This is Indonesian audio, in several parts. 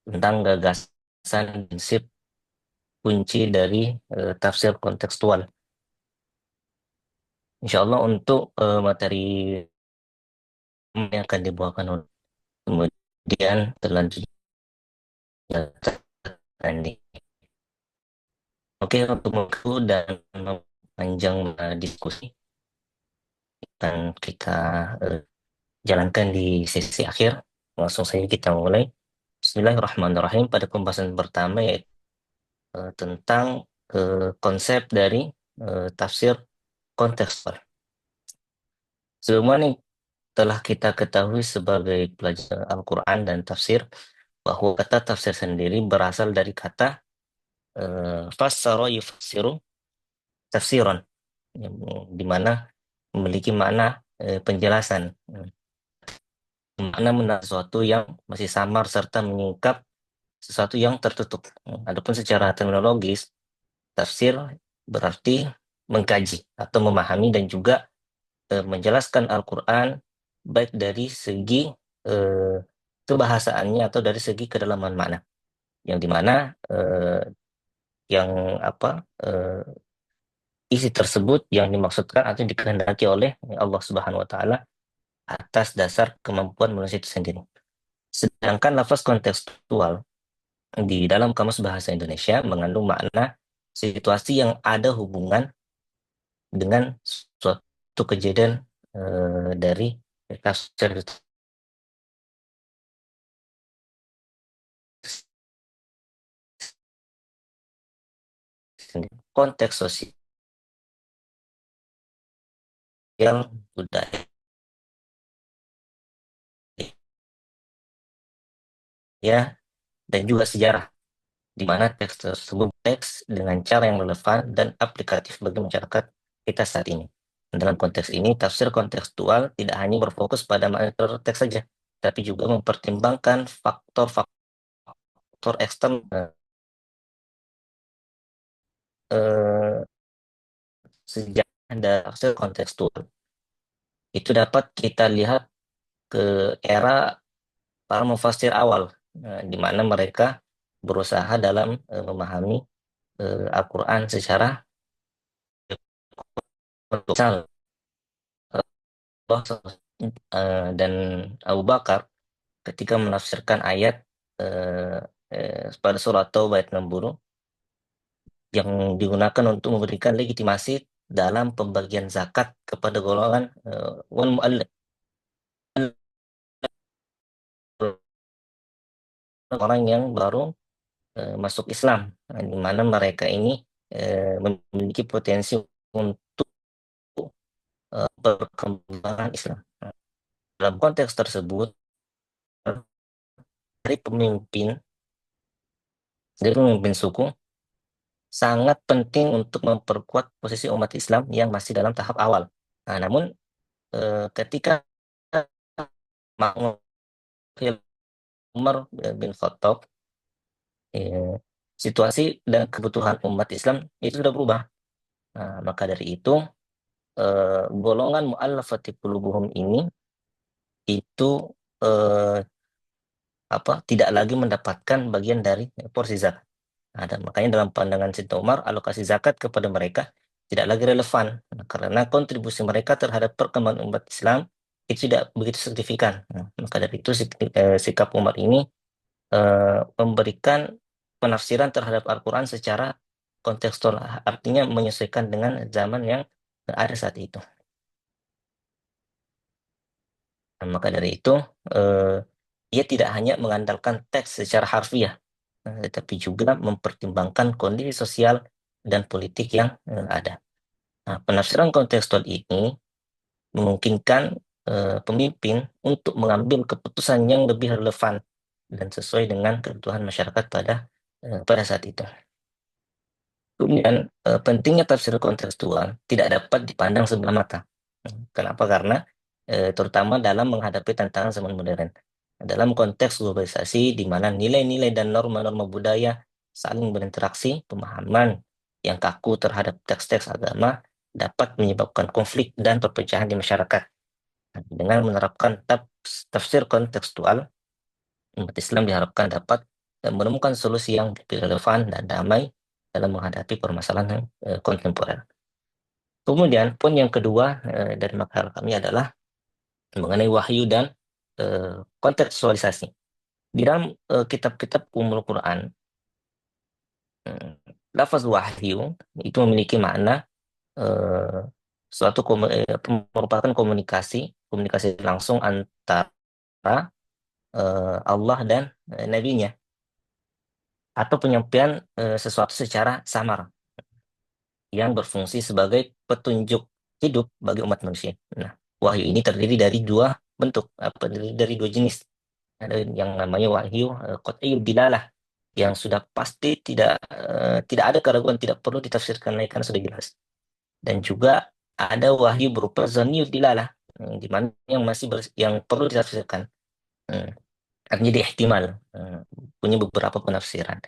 tentang gagasan prinsip kunci dari tafsir kontekstual. Insya Allah untuk materi yang akan dibawakan oleh kemudian terlanjut ini. Oke, untuk waktu dan panjang diskusi akan kita eh, jalankan di sesi akhir. Langsung saja kita mulai. Bismillahirrahmanirrahim. Pada pembahasan pertama yaitu tentang konsep dari tafsir kontekstual. Sebelumnya nih telah kita ketahui sebagai pelajar Al-Quran dan tafsir bahwa kata tafsir sendiri berasal dari kata fassara yufassiru tafsiran, yang di mana memiliki makna penjelasan, makna menarik sesuatu yang masih samar serta menyingkap sesuatu yang tertutup. Adapun secara teknologis, tafsir berarti mengkaji atau memahami dan juga menjelaskan Al-Quran baik dari segi eh, kebahasaannya atau dari segi kedalaman makna, yang dimana yang apa isi tersebut yang dimaksudkan atau dikehendaki oleh Allah Subhanahu Wa Taala atas dasar kemampuan manusia itu sendiri. Sedangkan lafaz kontekstual di dalam Kamus Bahasa Indonesia mengandung makna situasi yang ada hubungan dengan suatu kejadian dari tafsir itu sendiri. Konteks sosial, budaya, dan juga sejarah, di mana teks tersebut teks dengan cara yang relevan dan aplikatif bagi masyarakat kita saat ini. Dalam konteks ini, tafsir kontekstual tidak hanya berfokus pada makna teks saja, tapi juga mempertimbangkan faktor-faktor eksternal eh, sejarah dan tafsir kontekstual. Itu dapat kita lihat ke era para mufasir awal, di mana mereka berusaha dalam memahami Al-Quran secara misal dan Abu Bakar ketika menafsirkan ayat pada surat Taubah ayat 60 yang digunakan untuk memberikan legitimasi dalam pembagian zakat kepada golongan wal mu'allaf, orang yang baru masuk Islam, di mana mereka ini memiliki potensi untuk perkembangan Islam. Dalam konteks tersebut, dari pemimpin dari pemimpin suku sangat penting untuk memperkuat posisi umat Islam yang masih dalam tahap awal. Nah, namun ketika makmum Umar bin Khattab, situasi dan kebutuhan umat Islam itu sudah berubah. Nah, maka dari itu golongan mu'allafati qulubuhum ini itu eh, tidak lagi mendapatkan bagian dari porsi zakat. Nah, dan makanya dalam pandangan Sinta Umar, alokasi zakat kepada mereka tidak lagi relevan. Nah, karena kontribusi mereka terhadap perkembangan umat Islam itu tidak begitu signifikan. Nah, maka dari itu sikap Umar ini memberikan penafsiran terhadap Al-Quran secara kontekstual, artinya menyesuaikan dengan zaman yang ada saat itu. Nah, maka dari itu, eh, ia tidak hanya mengandalkan teks secara harfiah, tetapi juga mempertimbangkan kondisi sosial dan politik yang ada. Nah, penafsiran kontekstual ini memungkinkan pemimpin untuk mengambil keputusan yang lebih relevan dan sesuai dengan kebutuhan masyarakat pada saat itu. Kemudian, pentingnya tafsir kontekstual tidak dapat dipandang sebelah mata. Kenapa? Karena terutama dalam menghadapi tantangan zaman modern. Dalam konteks globalisasi di mana nilai-nilai dan norma-norma budaya saling berinteraksi, pemahaman yang kaku terhadap teks-teks agama dapat menyebabkan konflik dan perpecahan di masyarakat. Dengan menerapkan tafsir kontekstual, umat Islam diharapkan dapat dan menemukan solusi yang lebih relevan dan damai dalam menghadapi permasalahan kontemporer. Kemudian poin yang kedua dari makalah kami adalah mengenai wahyu dan kontekstualisasi. Di dalam kitab-kitab Ummul Quran, lafaz wahyu itu memiliki makna eh, merupakan komunikasi langsung antara Allah dan nabinya, atau penyampaian sesuatu secara samar yang berfungsi sebagai petunjuk hidup bagi umat manusia. Nah, wahyu ini terdiri dari dua bentuk, terdiri dari dua jenis. Ada yang namanya wahyu qat'iyul dilalah, yang sudah pasti tidak ada keraguan, tidak perlu ditafsirkan lagi karena sudah jelas. Dan juga ada wahyu berupa zaniyud dilalah, di mana yang perlu ditafsirkan. Hmm, Artinya diihtimal, punya beberapa penafsiran.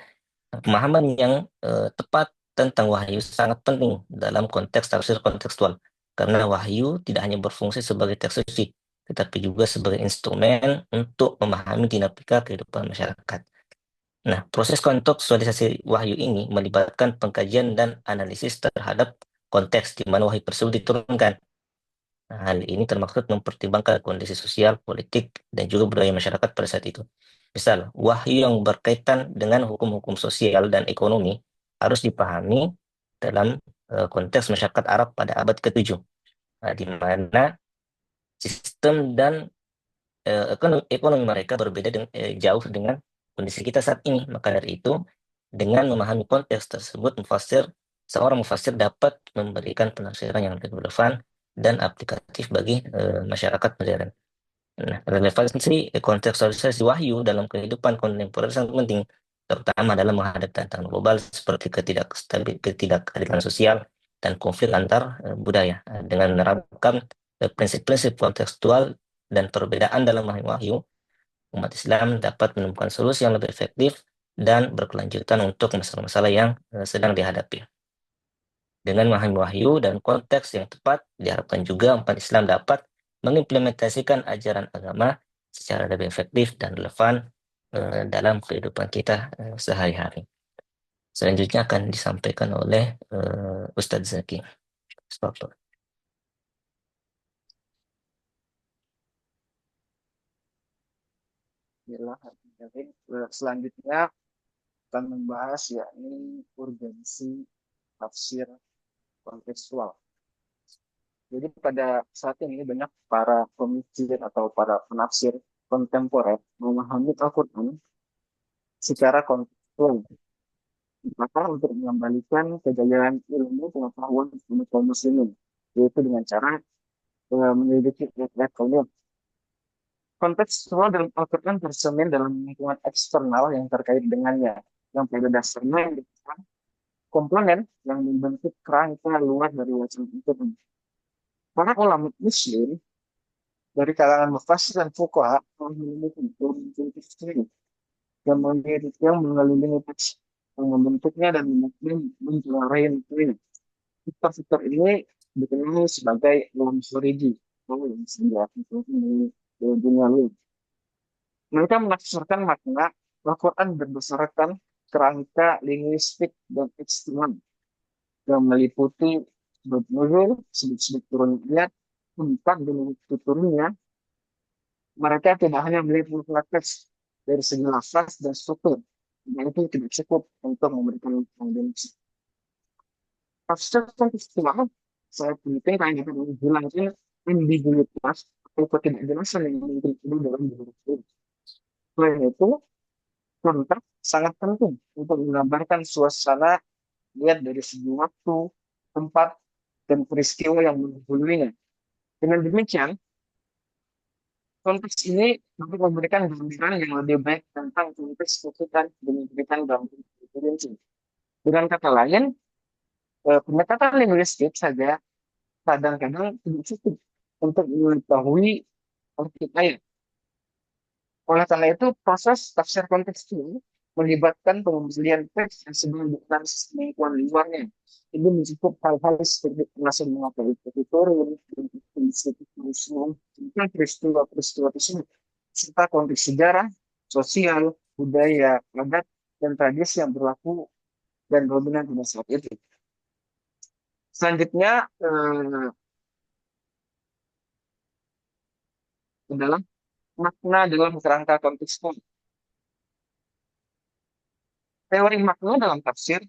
Pemahaman yang tepat tentang wahyu sangat penting dalam konteks tafsir kontekstual, karena wahyu tidak hanya berfungsi sebagai teks suci, tetapi juga sebagai instrumen untuk memahami dinamika kehidupan masyarakat. Nah, proses kontekstualisasi wahyu ini melibatkan pengkajian dan analisis terhadap konteks di mana wahyu tersebut diturunkan. Nah, hal ini termaksud mempertimbangkan kondisi sosial, politik, dan juga budaya masyarakat pada saat itu. Misal, wahyu yang berkaitan dengan hukum-hukum sosial dan ekonomi harus dipahami dalam konteks masyarakat Arab pada abad ke-7, di mana sistem dan ekonomi mereka berbeda jauh dengan kondisi kita saat ini. Maka dari itu, dengan memahami konteks tersebut, seorang mufasir dapat memberikan penafsiran yang lebih relevan dan aplikatif bagi masyarakat modern. Nah, relevansi kontekstualisasi wahyu dalam kehidupan kontemporer sangat penting, terutama dalam menghadapi tantangan global seperti ketidakadilan sosial dan konflik antar budaya. Dengan menerapkan prinsip-prinsip kontekstual dan perbedaan dalam wahyu, umat Islam dapat menemukan solusi yang lebih efektif dan berkelanjutan untuk masalah-masalah yang sedang dihadapi. Dengan memahami wahyu dan konteks yang tepat, diharapkan juga umat Islam dapat mengimplementasikan ajaran agama secara lebih efektif dan relevan dalam kehidupan kita sehari-hari. Selanjutnya akan disampaikan oleh Ustadz Zaki. Stop. Selanjutnya akan membahas yakni urgensi tafsir kontekstual. Jadi pada saat ini banyak para pemikir atau para penafsir kontemporer memahami Al-Quran secara kontekstual. Maka untuk mengembalikan kejayaan ilmu pengetahuan untuk kaum muslimin, yaitu dengan cara menyelidiki ayat-ayat kaum. Kontekstual dalam Al-Quran tercermin dalam lingkungan eksternal yang terkait dengannya, yang pada dasarnya merupakan komponen yang membentuk kerangka luar dari wacana itu. Para ulama Muslim dari kalangan mufassir dan fuqaha menemukan ini yang mengelilingi teks, yang membentuknya dan mencelarai ini. Fitur ini dikenal sebagai ulama khariji atau yang di dunia luar. Mereka menafsirkan makna Al-Quran berdasarkan kerangka linguistik dan eksternal yang meliputi sebab nuzul, sebab turunnya, tempat dan waktu turunnya. Mereka tidak hanya melihat makna teks dari segi lafaz dan struktur, dan itu tidak cukup untuk memberikan foundasi. Tafsir kontekstual sangat penting karena dapat menghilangkan ambiguitas atau ketidakjelasan yang mungkin ada dalam beberapa. Selain itu, konteks sangat penting untuk menggambarkan suasana lihat dari segi waktu, tempat, dan peristiwa yang mendahulunya. Dengan demikian, konteks ini dapat memberikan gambaran yang lebih baik tentang konteks kesulitan dan memberikan gambaran referensi. Dengan kata lain, pendekatan linguistik saja kadang-kadang tidak cukup untuk mengetahui arti ayat. Oleh karena itu, proses tafsir kontekstual melibatkan pengembalian teks yang sebelum dianalisis lingkungan luarnya. Ini mencakup hal-hal seperti penjelasan mengapa itu turun, tentang peristiwa-peristiwa tersebut, serta konteks sejarah, sosial, budaya, adat, dan tradisi yang berlaku dan dominan pada saat itu. Selanjutnya adalah makna dalam kerangka kontekstual. Teori makna dalam tafsir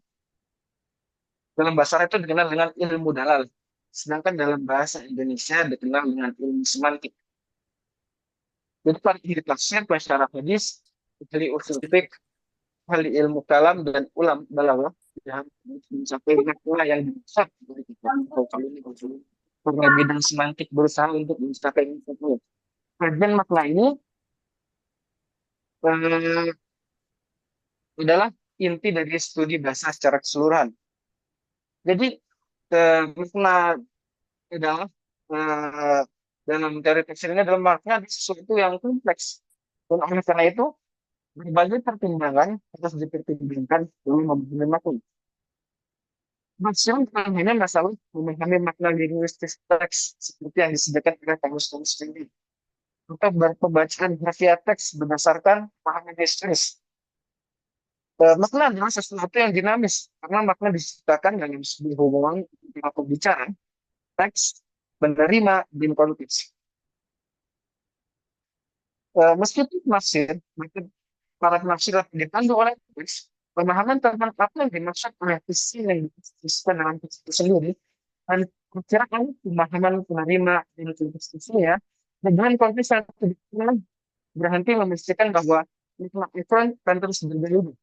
dalam bahasa Arab itu dikenal dengan ilmu dalal. Sedangkan dalam bahasa Indonesia dikenal dengan ilmu semantik. Jadi pada diri tafsir, secara hadis, ahli usul fiqh, ahli ilmu kalam dan ulam balaghah yang mencapai makna yang besar dari kita atau kali ini karena bidang semantik berusaha untuk mencapai makna. Kajian makna ini eh, adalah inti dari studi bahasa secara keseluruhan. Jadi makna adalah eh, dalam teori tafsir ini adalah makna sesuatu yang kompleks. Dan oleh karena itu berbagai pertimbangan harus dipertimbangkan dalam memahami makna. Maksudnya bukan hanya masalah memahami makna linguistik teks seperti yang disediakan oleh kamus-kamus ini, atau pembacaan harfiah teks berdasarkan pemahaman historis. Makna adalah sesuatu yang dinamis karena makna diciptakan dalam sebuah hubungan antara pembicara, teks, penerima, dan konteks. Meskipun tafsir, para penafsir dipandu oleh teks, pemahaman tentang apa yang dimaksud oleh visi yang dituliskan dalam teks itu sendiri, dan perkiraan pemahaman penerima dan konteks-konteks dengan konteks yang tidak berhenti memastikan bahwa makna itu akan terus berbeda.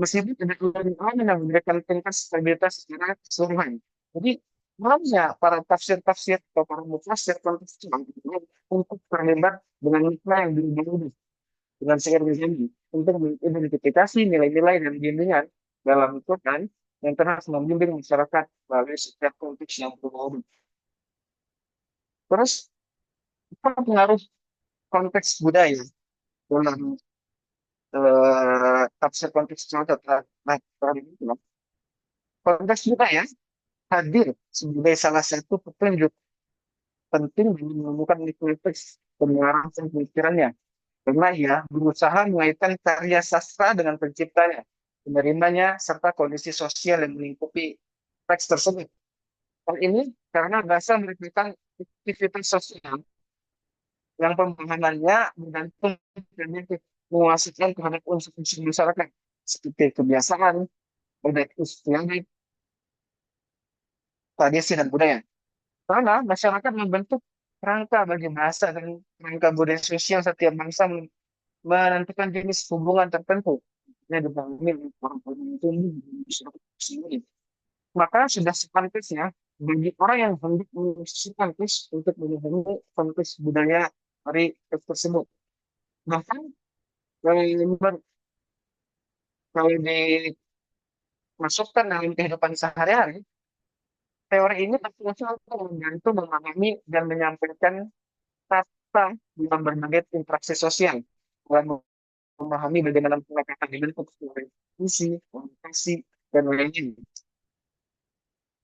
Meskipun tidak ulama yang memberikan tingkat stabilitas secara keseluruhan. Jadi, malamnya para tafsir-tafsir atau para mufasir kontekstual untuk terlibat dengan makna yang berubah-ubah dengan seiring janji untuk mengidentifikasi nilai-nilai dan bimbingan dalam Quran yang terus membimbing masyarakat melalui setiap konteks yang berubah. Terus, apa pengaruh konteks budaya dalam tafsir kontekstual terhadap itu? Konteks budaya hadir sebagai salah satu petunjuk penting dalam menemukan konteks pengarang pemikirannya. Karena ia berusaha mengaitkan karya sastra dengan penciptanya, penerimanya, serta kondisi sosial yang melingkupi teks tersebut. Hal ini karena bahasa merupakan aktivitas sosial yang pemahamannya bergantung dengan penguasaan terhadap unsur-unsur masyarakat, seperti kebiasaan, adat istiadat, tradisi, dan budaya. Karena masyarakat membentuk kerangka bagi bahasa dan kerangka budaya sosial setiap bangsa menentukan jenis hubungan tertentu yang dibangun oleh orang-orang itu sendiri. Maka sudah sepantasnya bagi orang yang hendak mengusulkan untuk memahami konteks budaya dari teks tersebut. Bahkan kalau kalau dimasukkan dalam kehidupan sehari-hari, teori ini berfungsi untuk membantu memahami dan menyampaikan kata dalam berbagai interaksi sosial, dalam memahami bagaimana pendekatan dibentuk sebagai fungsi, komunikasi, dan lain-lain.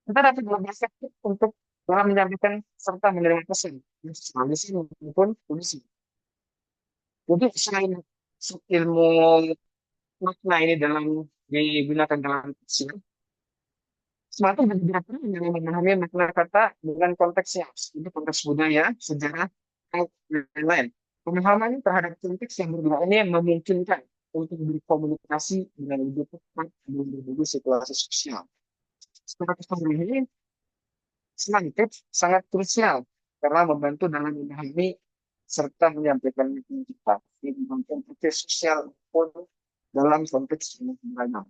Kita dapat lebih efektif untuk dalam menyampaikan serta menerima pesan, tradisi maupun fungsi. Jadi selain ilmu makna ini dalam digunakan dalam tafsir, semakin beberapa yang memahami makna kata dengan konteksnya, seperti konteks budaya, sejarah, dan lain-lain. Pemahaman terhadap konteks yang berbeda ini memungkinkan untuk berkomunikasi dengan lebih tepat dalam berbagai situasi sosial. Secara keseluruhan, semangat sangat krusial karena membantu dalam memahami serta menyampaikan mimpi kita di konteks sosial pun dalam konteks yang beragam.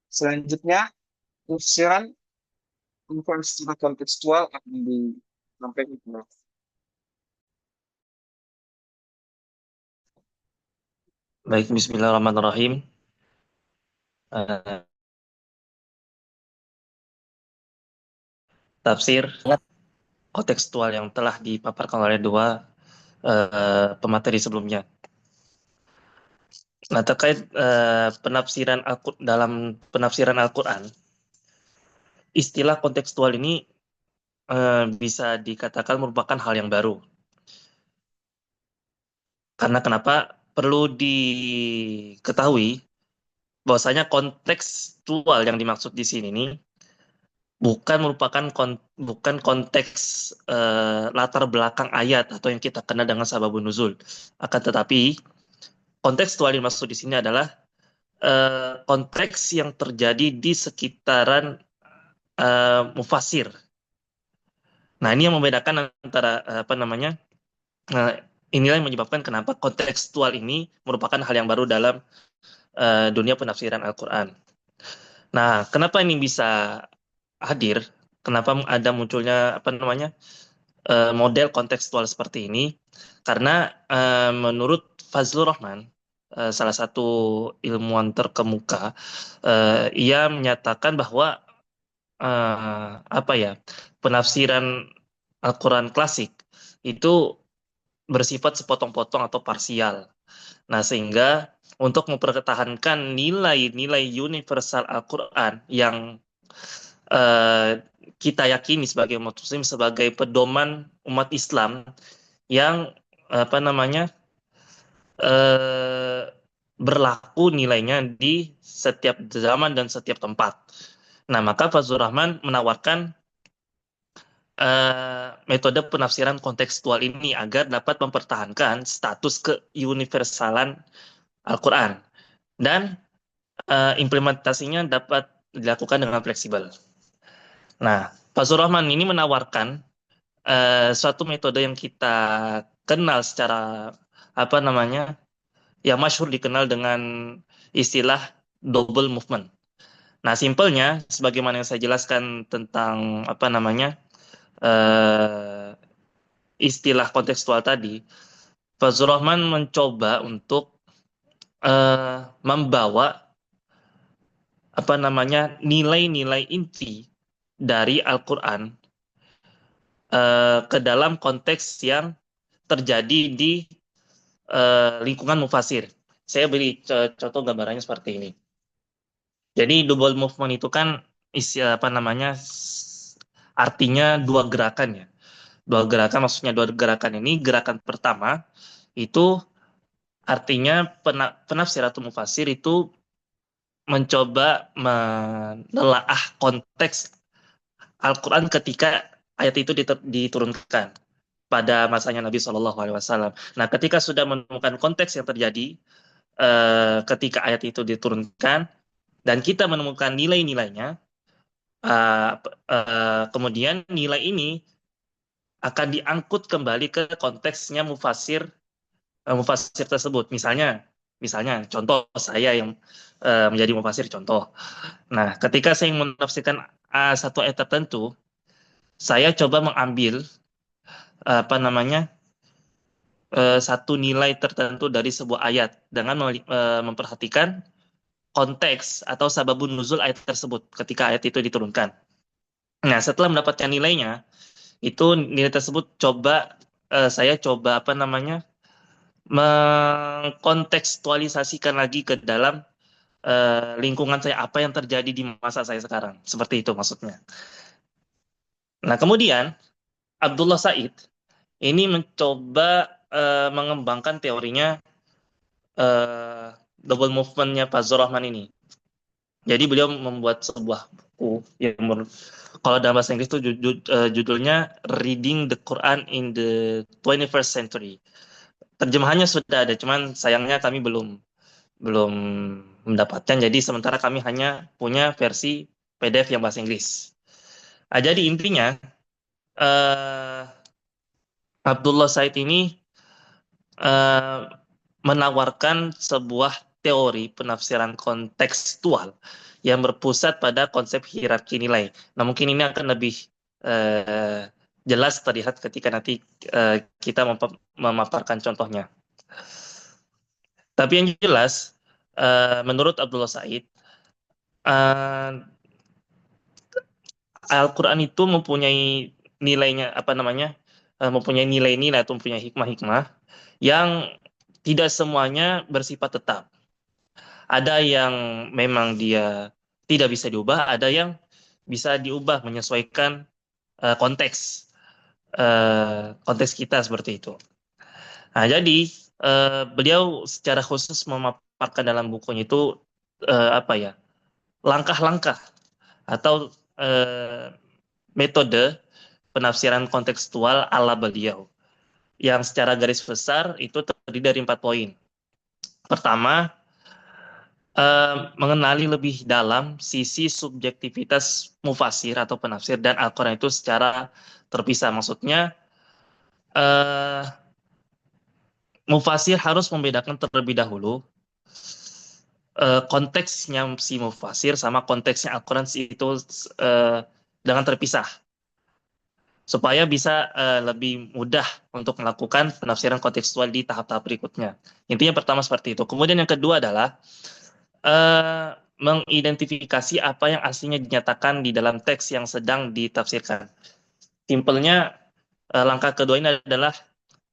Selanjutnya, tafsiran info secara kontekstual akan disampaikan. Baik, bismillahirrahmanirrahim. Eh, Tafsir Sangat kontekstual yang telah dipaparkan oleh dua pemateri sebelumnya. Nah, terkait penafsiran dalam penafsiran Al-Quran, istilah kontekstual ini bisa dikatakan merupakan hal yang baru. Karena kenapa? perlu diketahui bahwasanya kontekstual yang dimaksud di sini nih bukan konteks latar belakang ayat atau yang kita kenal dengan sababun nuzul. Akan tetapi kontekstual yang dimaksud di sini adalah konteks yang terjadi di sekitaran mufasir. Nah, ini yang membedakan antara apa namanya? Nah, inilah yang menyebabkan kenapa kontekstual ini merupakan hal yang baru dalam dunia penafsiran Al-Quran. Nah, kenapa ini bisa hadir? Kenapa ada munculnya apa namanya model kontekstual seperti ini? Karena menurut Fazlur Rahman, salah satu ilmuwan terkemuka, ia menyatakan bahwa apa ya penafsiran Al-Quran klasik itu bersifat sepotong-potong atau parsial. Nah, sehingga untuk mempertahankan nilai-nilai universal Al-Quran yang kita yakini sebagai umat Muslim sebagai pedoman umat Islam yang apa namanya eh, berlaku nilainya di setiap zaman dan setiap tempat. Nah, maka Fazlur Rahman menawarkan metode penafsiran kontekstual ini agar dapat mempertahankan status keuniversalan Al-Quran dan implementasinya dapat dilakukan dengan fleksibel. Nah, Fazlur Rahman ini menawarkan suatu metode yang kita kenal secara apa namanya, yang masyhur dikenal dengan istilah double movement. Nah, simpelnya, sebagaimana yang saya jelaskan tentang apa namanya eh, istilah kontekstual tadi, Fazlur Rahman mencoba untuk membawa apa namanya nilai-nilai inti dari Al-Quran ke dalam konteks yang terjadi di lingkungan mufasir. Saya beri contoh gambarannya seperti ini. Jadi double movement itu kan isi apa namanya artinya dua gerakan ya. Dua gerakan maksudnya dua gerakan ini gerakan pertama itu artinya penafsir atau mufasir itu mencoba menelaah konteks Al-Quran ketika ayat itu diturunkan pada masanya Nabi Shallallahu Alaihi Wasallam. Nah, ketika sudah menemukan konteks yang terjadi ketika ayat itu diturunkan dan kita menemukan nilai-nilainya, kemudian nilai ini akan diangkut kembali ke konteksnya mufasir tersebut. Misalnya contoh saya yang menjadi mufasir contoh. Nah, ketika saya menafsirkan satu ayat tertentu, saya coba mengambil apa namanya satu nilai tertentu dari sebuah ayat dengan memperhatikan konteks atau sababun nuzul ayat tersebut ketika ayat itu diturunkan. Nah, setelah mendapatkan nilainya, itu nilai tersebut saya coba apa namanya mengkontekstualisasikan lagi ke dalam lingkungan saya apa yang terjadi di masa saya sekarang. Seperti itu maksudnya. Nah, kemudian Abdullah Said ini mencoba mengembangkan teorinya double movement-nya Fazlur Rahman ini. Jadi beliau membuat sebuah buku yang kalau dalam bahasa Inggris itu judulnya Reading the Quran in the 21st Century. Terjemahannya sudah ada, cuman sayangnya kami belum belum mendapatkan. Jadi sementara kami hanya punya versi PDF yang bahasa Inggris. Nah, jadi intinya eh, Abdullah Said ini eh, menawarkan sebuah teori penafsiran kontekstual yang berpusat pada konsep hierarki nilai. Nah, mungkin ini akan lebih jelas terlihat ketika nanti kita memaparkan contohnya. Tapi yang jelas, menurut Abdullah Said, Al-Quran itu mempunyai nilainya apa namanya, mempunyai nilai-nilai atau mempunyai hikmah-hikmah yang tidak semuanya bersifat tetap. Ada yang memang dia tidak bisa diubah, ada yang bisa diubah menyesuaikan konteks konteks kita seperti itu. Nah, jadi beliau secara khusus memaparkan dalam bukunya itu apa ya, langkah-langkah atau metode penafsiran kontekstual ala beliau yang secara garis besar itu terdiri dari 4 poin. Pertama, mengenali lebih dalam sisi subjektivitas mufasir atau penafsir dan Al-Quran itu secara terpisah. Maksudnya, eh, mufasir harus membedakan terlebih dahulu konteksnya si mufasir sama konteksnya Al-Quran itu eh, dengan terpisah, supaya bisa lebih mudah untuk melakukan penafsiran kontekstual di tahap-tahap berikutnya. Intinya pertama seperti itu. Kemudian yang kedua adalah eh, mengidentifikasi apa yang aslinya dinyatakan di dalam teks yang sedang ditafsirkan. Simpelnya, langkah kedua ini adalah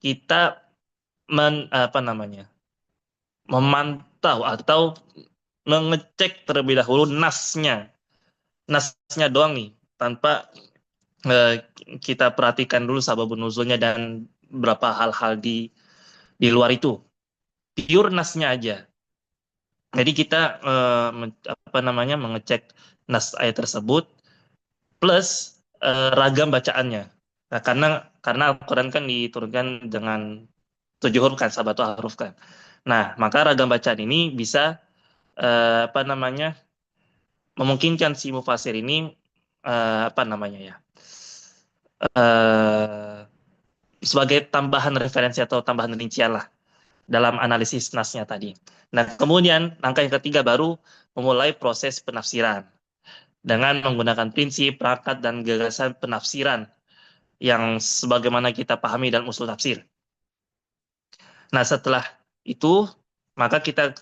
kita apa namanya, memantau atau mengecek terlebih dahulu nasnya doang nih, tanpa eh, kita perhatikan dulu sababun nuzulnya dan berapa hal-hal di luar itu, pure nasnya aja. Jadi kita apa namanya, mengecek nas ayat tersebut plus ragam bacaannya. Nah, karena Al-Quran kan diturunkan dengan 7 huruf kan, sabatul huruf kan. Nah, maka ragam bacaan ini bisa apa namanya, memungkinkan si mufasir ini apa namanya ya, eh, sebagai tambahan referensi atau tambahan rincian lah dalam analisis nasnya tadi. Nah, kemudian langkah yang ketiga baru memulai proses penafsiran dengan menggunakan prinsip, perangkat, dan gagasan penafsiran yang sebagaimana kita pahami dalam usul tafsir. Nah, setelah itu, maka kita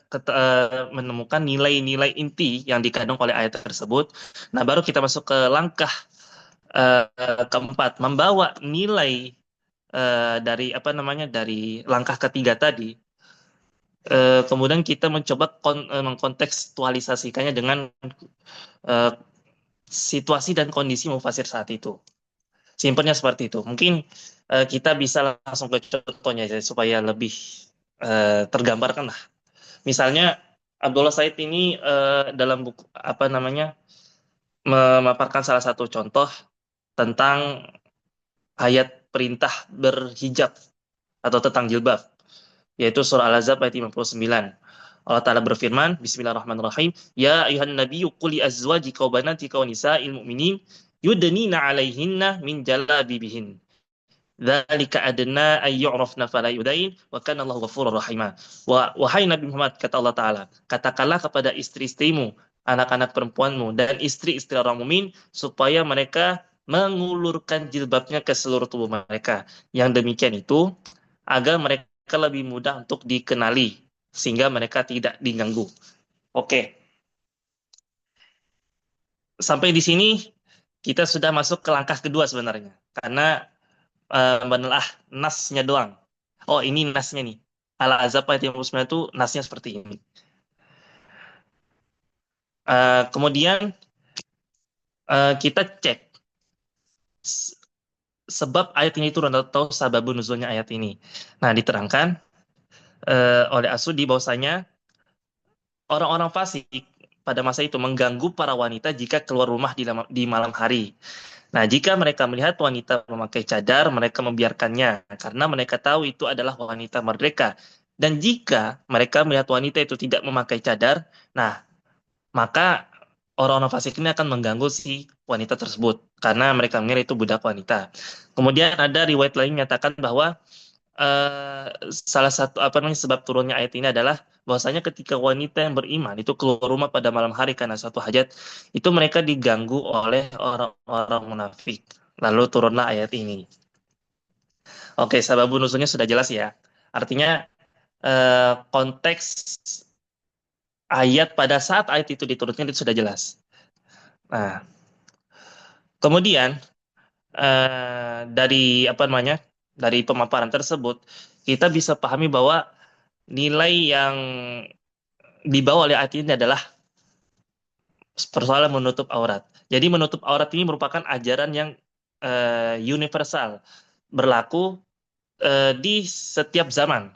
menemukan nilai-nilai inti yang dikandung oleh ayat tersebut. Nah, baru kita masuk ke langkah keempat, membawa nilai dari apa namanya, dari langkah ketiga tadi. Kemudian kita mencoba mengkontekstualisasikannya dengan eh, situasi dan kondisi mufasir saat itu. Simpelnya seperti itu. Mungkin kita bisa langsung ke contohnya ya, supaya lebih tergambarkan lah. Misalnya Abdullah Said ini dalam buku apa namanya, memaparkan salah satu contoh tentang ayat perintah berhijab atau tentang jilbab, yaitu surah Al-Ahzab ayat 59. Allah Ta'ala berfirman, Bismillahirrahmanirrahim, Ya ayuhan nabiyyu qul li azwajika wa banatika wa nisa'il mu'minin yudnina 'alaihinna min jalabibihin. Dzalika adna ay yu'rafna fala yudain wa kana Allahu ghafurur rahima. Wahai Nabi Muhammad, kata Allah Ta'ala, katakanlah kepada istri-istrimu, anak-anak perempuanmu, dan istri-istri orang mukmin supaya mereka mengulurkan jilbabnya ke seluruh tubuh mereka. Yang demikian itu agar mereka lebih mudah untuk dikenali sehingga mereka tidak diganggu. Oke, sampai di sini kita sudah masuk ke langkah kedua sebenarnya. Karena menelaah nasnya doang. Oh, ini nasnya nih. Al-Ahzab ayat 59 itu nasnya seperti ini. Kemudian kita cek sebab ayat ini turun atau sababun nuzulnya ayat ini. Nah, diterangkan oleh Asudi bahwasanya orang-orang fasik pada masa itu mengganggu para wanita jika keluar rumah di malam hari. Nah, jika mereka melihat wanita memakai cadar, mereka membiarkannya karena mereka tahu itu adalah wanita merdeka. Dan jika mereka melihat wanita itu tidak memakai cadar, nah, maka orang-orang fasik ini akan mengganggu si wanita tersebut karena mereka mengira itu budak wanita. Kemudian ada riwayat lain menyatakan bahwa salah satu apa namanya sebab turunnya ayat ini adalah bahwasanya ketika wanita yang beriman itu keluar rumah pada malam hari karena suatu hajat, itu mereka diganggu oleh orang-orang munafik. Lalu turunlah ayat ini. Oke, sababun nuzulnya sudah jelas ya. Artinya konteks ayat pada saat ayat itu diturunkan itu sudah jelas. Nah, kemudian dari apa namanya, dari pemaparan tersebut kita bisa pahami bahwa nilai yang dibawa oleh ayat ini adalah persoalan menutup aurat. Jadi menutup aurat ini merupakan ajaran yang universal, berlaku di setiap zaman.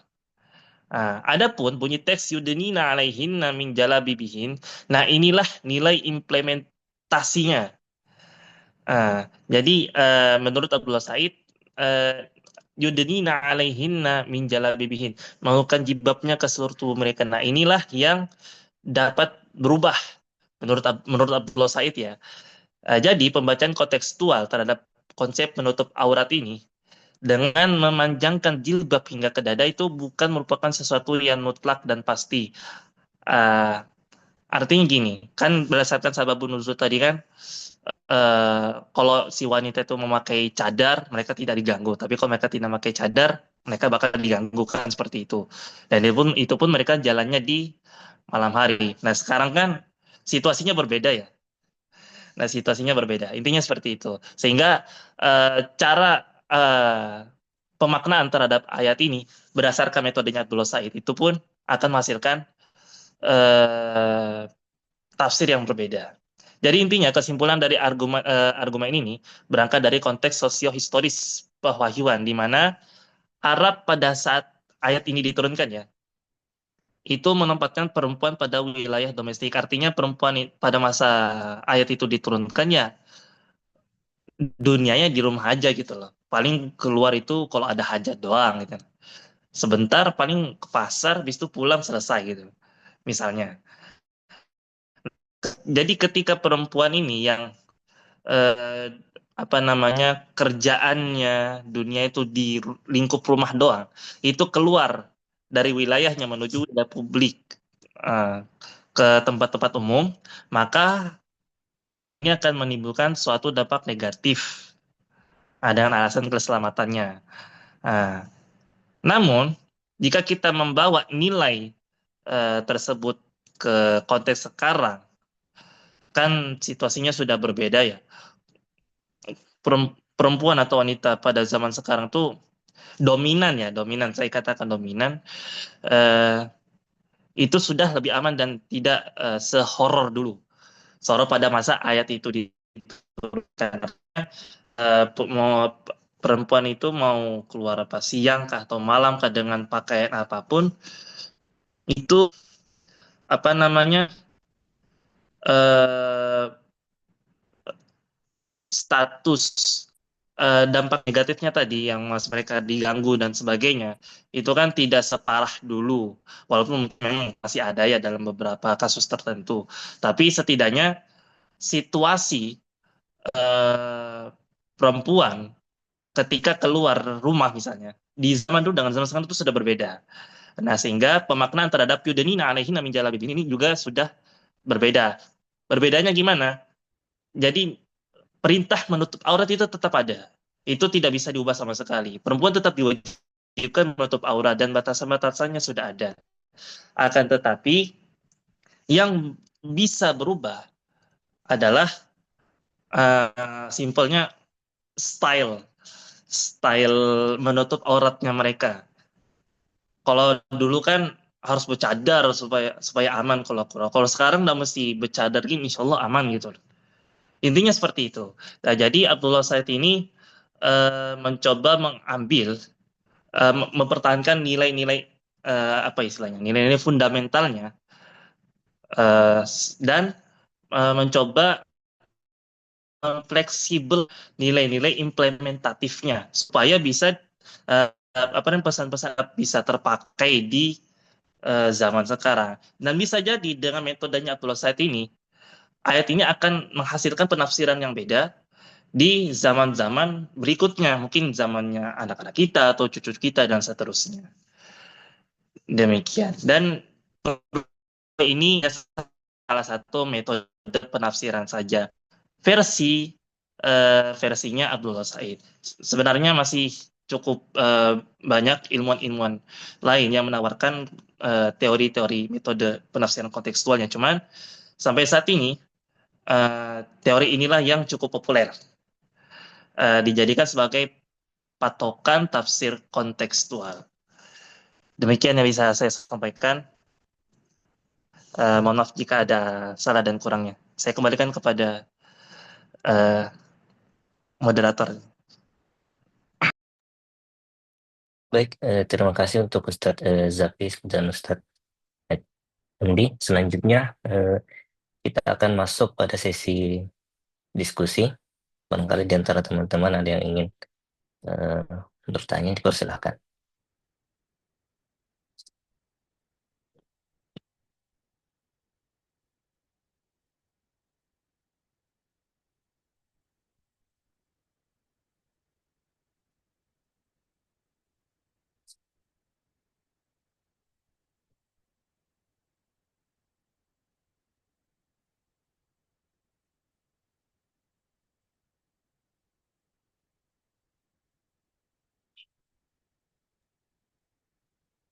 Adapun bunyi teks yudnina alaihinna min jalabibihin, nah inilah nilai implementasinya. Jadi menurut Abdullah Said, yudnina alaihinna min jalabibihin, melakukan jilbabnya ke seluruh tubuh mereka. Nah inilah yang dapat berubah menurut Abdullah Said ya. Jadi pembacaan kontekstual terhadap konsep menutup aurat ini dengan memanjangkan jilbab hingga ke dada itu bukan merupakan sesuatu yang mutlak dan pasti. Uh, Artinya gini, kan berdasarkan sababun nuzul tadi kan, kalau si wanita itu memakai cadar, mereka tidak diganggu. Tapi kalau mereka tidak memakai cadar, mereka bakal diganggu kan seperti itu. Dan itu pun mereka jalannya di malam hari. Nah sekarang kan situasinya berbeda ya. Nah, situasinya berbeda. Intinya seperti itu. Sehingga cara pemaknaan terhadap ayat ini berdasarkan metodenya Abdullah Said itu pun akan menghasilkan eh, tafsir yang berbeda. Jadi intinya kesimpulan dari argumen ini berangkat dari konteks sosio-historis pewahyuan di mana Arab pada saat ayat ini diturunkan ya, itu menempatkan perempuan pada wilayah domestik. Artinya perempuan pada masa ayat itu diturunkan ya dunianya di rumah aja gitu loh. Paling keluar itu kalau ada hajat doang gitu. Sebentar paling ke pasar, habis itu pulang selesai gitu. Misalnya. Jadi ketika perempuan ini yang eh, apa namanya kerjaannya dunia itu di lingkup rumah doang, itu keluar dari wilayahnya menuju wilayah publik eh, ke tempat-tempat umum, maka ini akan menimbulkan suatu dampak negatif dengan alasan keselamatannya. Nah, namun, jika kita membawa nilai tersebut ke konteks sekarang, kan situasinya sudah berbeda ya. Perempuan atau wanita pada zaman sekarang tuh dominan ya, dominan. Saya katakan dominan. eh, itu sudah lebih aman dan tidak sehoror dulu. Sehoror pada masa ayat itu diturunkan. Mau perempuan itu mau keluar apa siang kah atau malam kah dengan pakaian apapun itu apa namanya eh, status dampak negatifnya tadi yang mas mereka diganggu dan sebagainya itu kan tidak separah dulu walaupun memang masih ada ya dalam beberapa kasus tertentu tapi setidaknya situasi eh, perempuan ketika keluar rumah misalnya di zaman dulu dengan zaman sekarang itu sudah berbeda. Nah, sehingga pemaknaan terhadap yudanina alaihina min jalabibin ini juga sudah berbeda. Berbedanya gimana? Jadi perintah menutup aurat itu tetap ada. Itu tidak bisa diubah sama sekali. Perempuan tetap diwajibkan menutup aurat dan batasan-batasannya sudah ada. Akan tetapi yang bisa berubah adalah simpelnya style style menutup auratnya mereka. Kalau dulu kan harus bercadar supaya supaya aman kalau kurang. Kalau sekarang udah mesti bercadar gini, insya Allah aman gitu. Intinya seperti itu. Nah, jadi Abdullah Said ini mencoba mengambil, mempertahankan nilai-nilai apa istilahnya, nilai-nilai fundamentalnya eh, dan mencoba fleksibel nilai-nilai implementatifnya supaya bisa apa namanya pesan-pesan bisa terpakai di zaman sekarang. Dan bisa jadi dengan metodenya Abdullah Said ini, ayat ini akan menghasilkan penafsiran yang beda di zaman-zaman berikutnya, mungkin zamannya anak-anak kita atau cucu kita dan seterusnya. Demikian. Dan ini salah satu metode penafsiran saja. Versinya Abdullah Said. Sebenarnya masih cukup banyak ilmuwan-ilmuwan lain yang menawarkan teori-teori metode penafsiran kontekstualnya. Cuman sampai saat ini teori inilah yang cukup populer dijadikan sebagai patokan tafsir kontekstual. Demikian yang bisa saya sampaikan. Mohon maaf jika ada salah dan kurangnya. Saya kembalikan kepada moderator. Baik, terima kasih untuk Ustadz Zaki dan Ustadz Endi. Selanjutnya kita akan masuk pada sesi diskusi. Barangkali di antara teman-teman ada yang ingin eh, bertanya, dipersilahkan.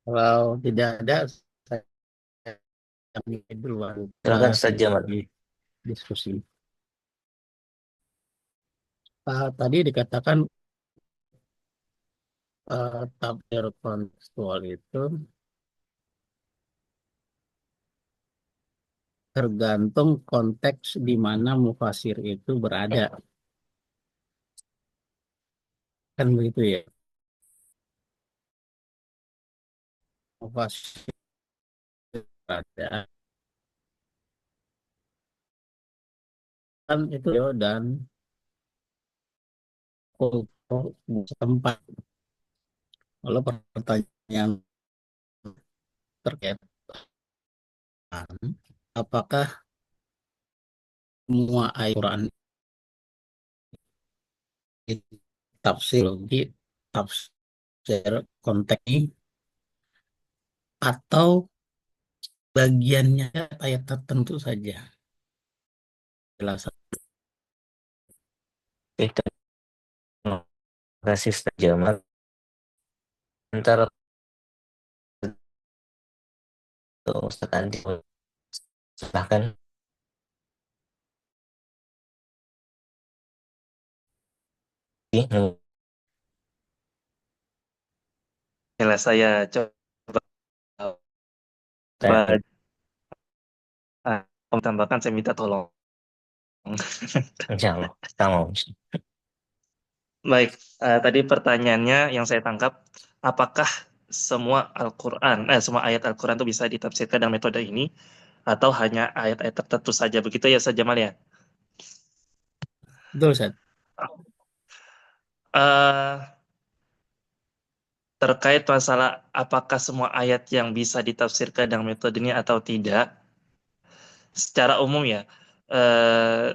Kalau tidak ada, saya duluan Silakan Ustadz Jamal. di diskusi. Tadi dikatakan tafsir kontekstual itu tergantung konteks di mana mufasir itu berada. Kan begitu ya. Mufasir berada kan itu ya, dan kultur setempat. Kalau pertanyaan terkait apakah semua ayat Quran itu tafsir logi, tafsir konteks ini, atau bagiannya ayat tertentu saja. Jelas. Oke, terima kasih Ustadz Jamal. Antara Ustadz Andi, silahkan. Bila saya coba tambahkan, saya minta tolong. Insya Allah, kita mau. Baik, tadi pertanyaannya yang saya tangkap, apakah semua semua ayat Al-Quran itu bisa ditafsirkan dengan metode ini, atau hanya ayat-ayat tertentu saja? Begitu ya, Ustaz Jamal ya? Betul, Ustaz. Eh, Terkait masalah apakah semua ayat yang bisa ditafsirkan dengan metode ini atau tidak, secara umum ya,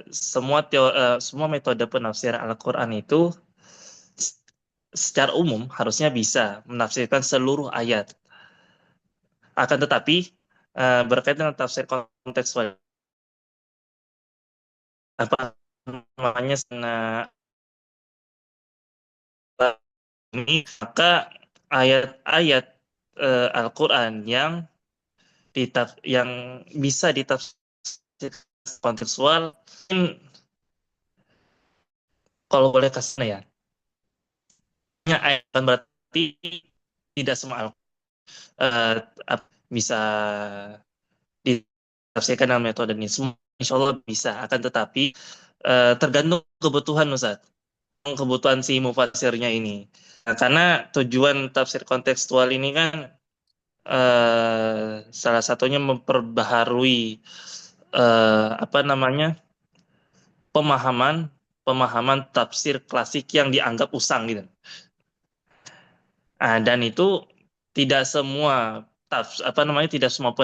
semua metode penafsiran Al-Quran itu secara umum harusnya bisa menafsirkan seluruh ayat. Akan tetapi berkaitan dengan tafsir kontekstual, apa namanya, ini, maka ayat-ayat Al-Quran yang bisa ditafsir kontekstual, kalau boleh kasih ya, ayat kan berarti tidak semua bisa ditafsirkan dengan metode ini. Semua insya Allah bisa, akan tetapi tergantung kebutuhan Ustaz, kebutuhan si mufasirnya ini. Nah, karena tujuan tafsir kontekstual ini kan salah satunya memperbaharui apa namanya, pemahaman pemahaman tafsir klasik yang dianggap usang gitu. Dan itu tidak semua tidak semua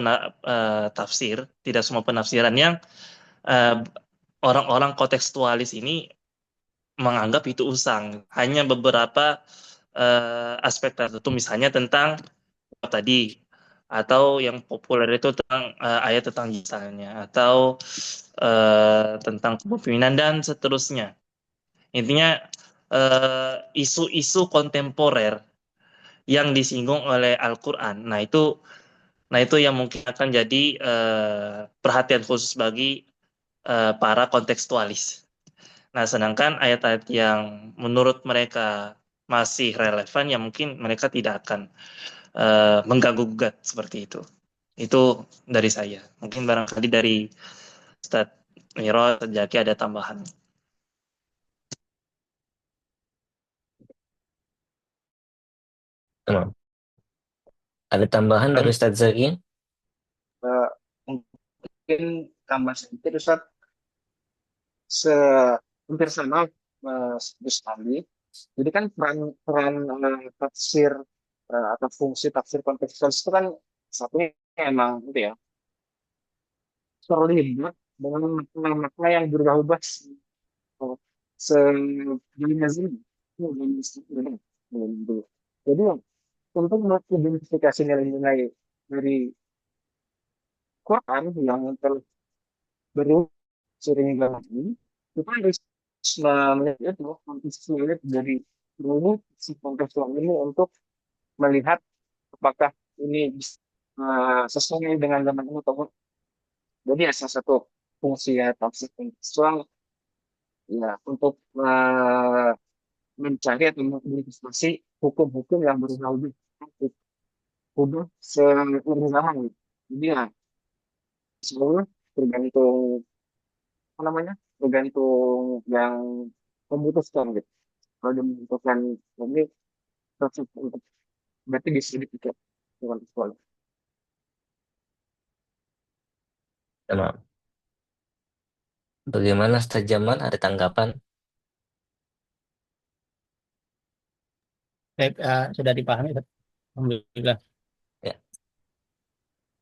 tafsir, tidak semua penafsiran yang eh, orang-orang kontekstualis ini menganggap itu usang. Hanya beberapa aspek tertentu, misalnya tentang tadi, atau yang populer itu tentang ayat tentang misalnya, atau tentang kepemimpinan dan seterusnya. Intinya isu-isu kontemporer yang disinggung oleh Al-Quran. Nah itu yang mungkin akan jadi perhatian khusus bagi para kontekstualis. Nah, sedangkan ayat-ayat yang menurut mereka masih relevan, ya mungkin mereka tidak akan mengganggu gugat seperti itu. Itu dari saya. Mungkin barangkali dari Ustadz Miro, Ustadz Jaki ada tambahan. Tamam. Ada tambahan dari Kami Ustadz Zaki? eh, mungkin tambah sedikit Ustaz, se hampir sama Gus Ali. Jadi kan peran peran tafsir atau fungsi tafsir kontekstual itu kan satunya emang itu ya terlibat dengan makna-makna yang berubah-ubah sebelumnya. Jadi untuk mengidentifikasi nilai-nilai dari Quran yang terbaru sering ini, kita harus melihat itu melihat dari dulu si kontekstual ini untuk melihat apakah ini sesuai dengan zaman ini atau enggak. Jadi ya salah satu fungsi ya tafsir kontekstual ya untuk mencari atau mengidentifikasi hukum-hukum yang berubah-ubah ubah seiring zaman gitu. Jadi ya semua tergantung apa namanya tergantung yang memutuskan gitu. Kalau dia memutuskan ini tetap untuk berarti bisa dipikir dengan sekolah. Tamam. Bagaimana Ustadz Jamal? Ada tanggapan? Baik, sudah dipahami, Ustaz. Alhamdulillah. Ya,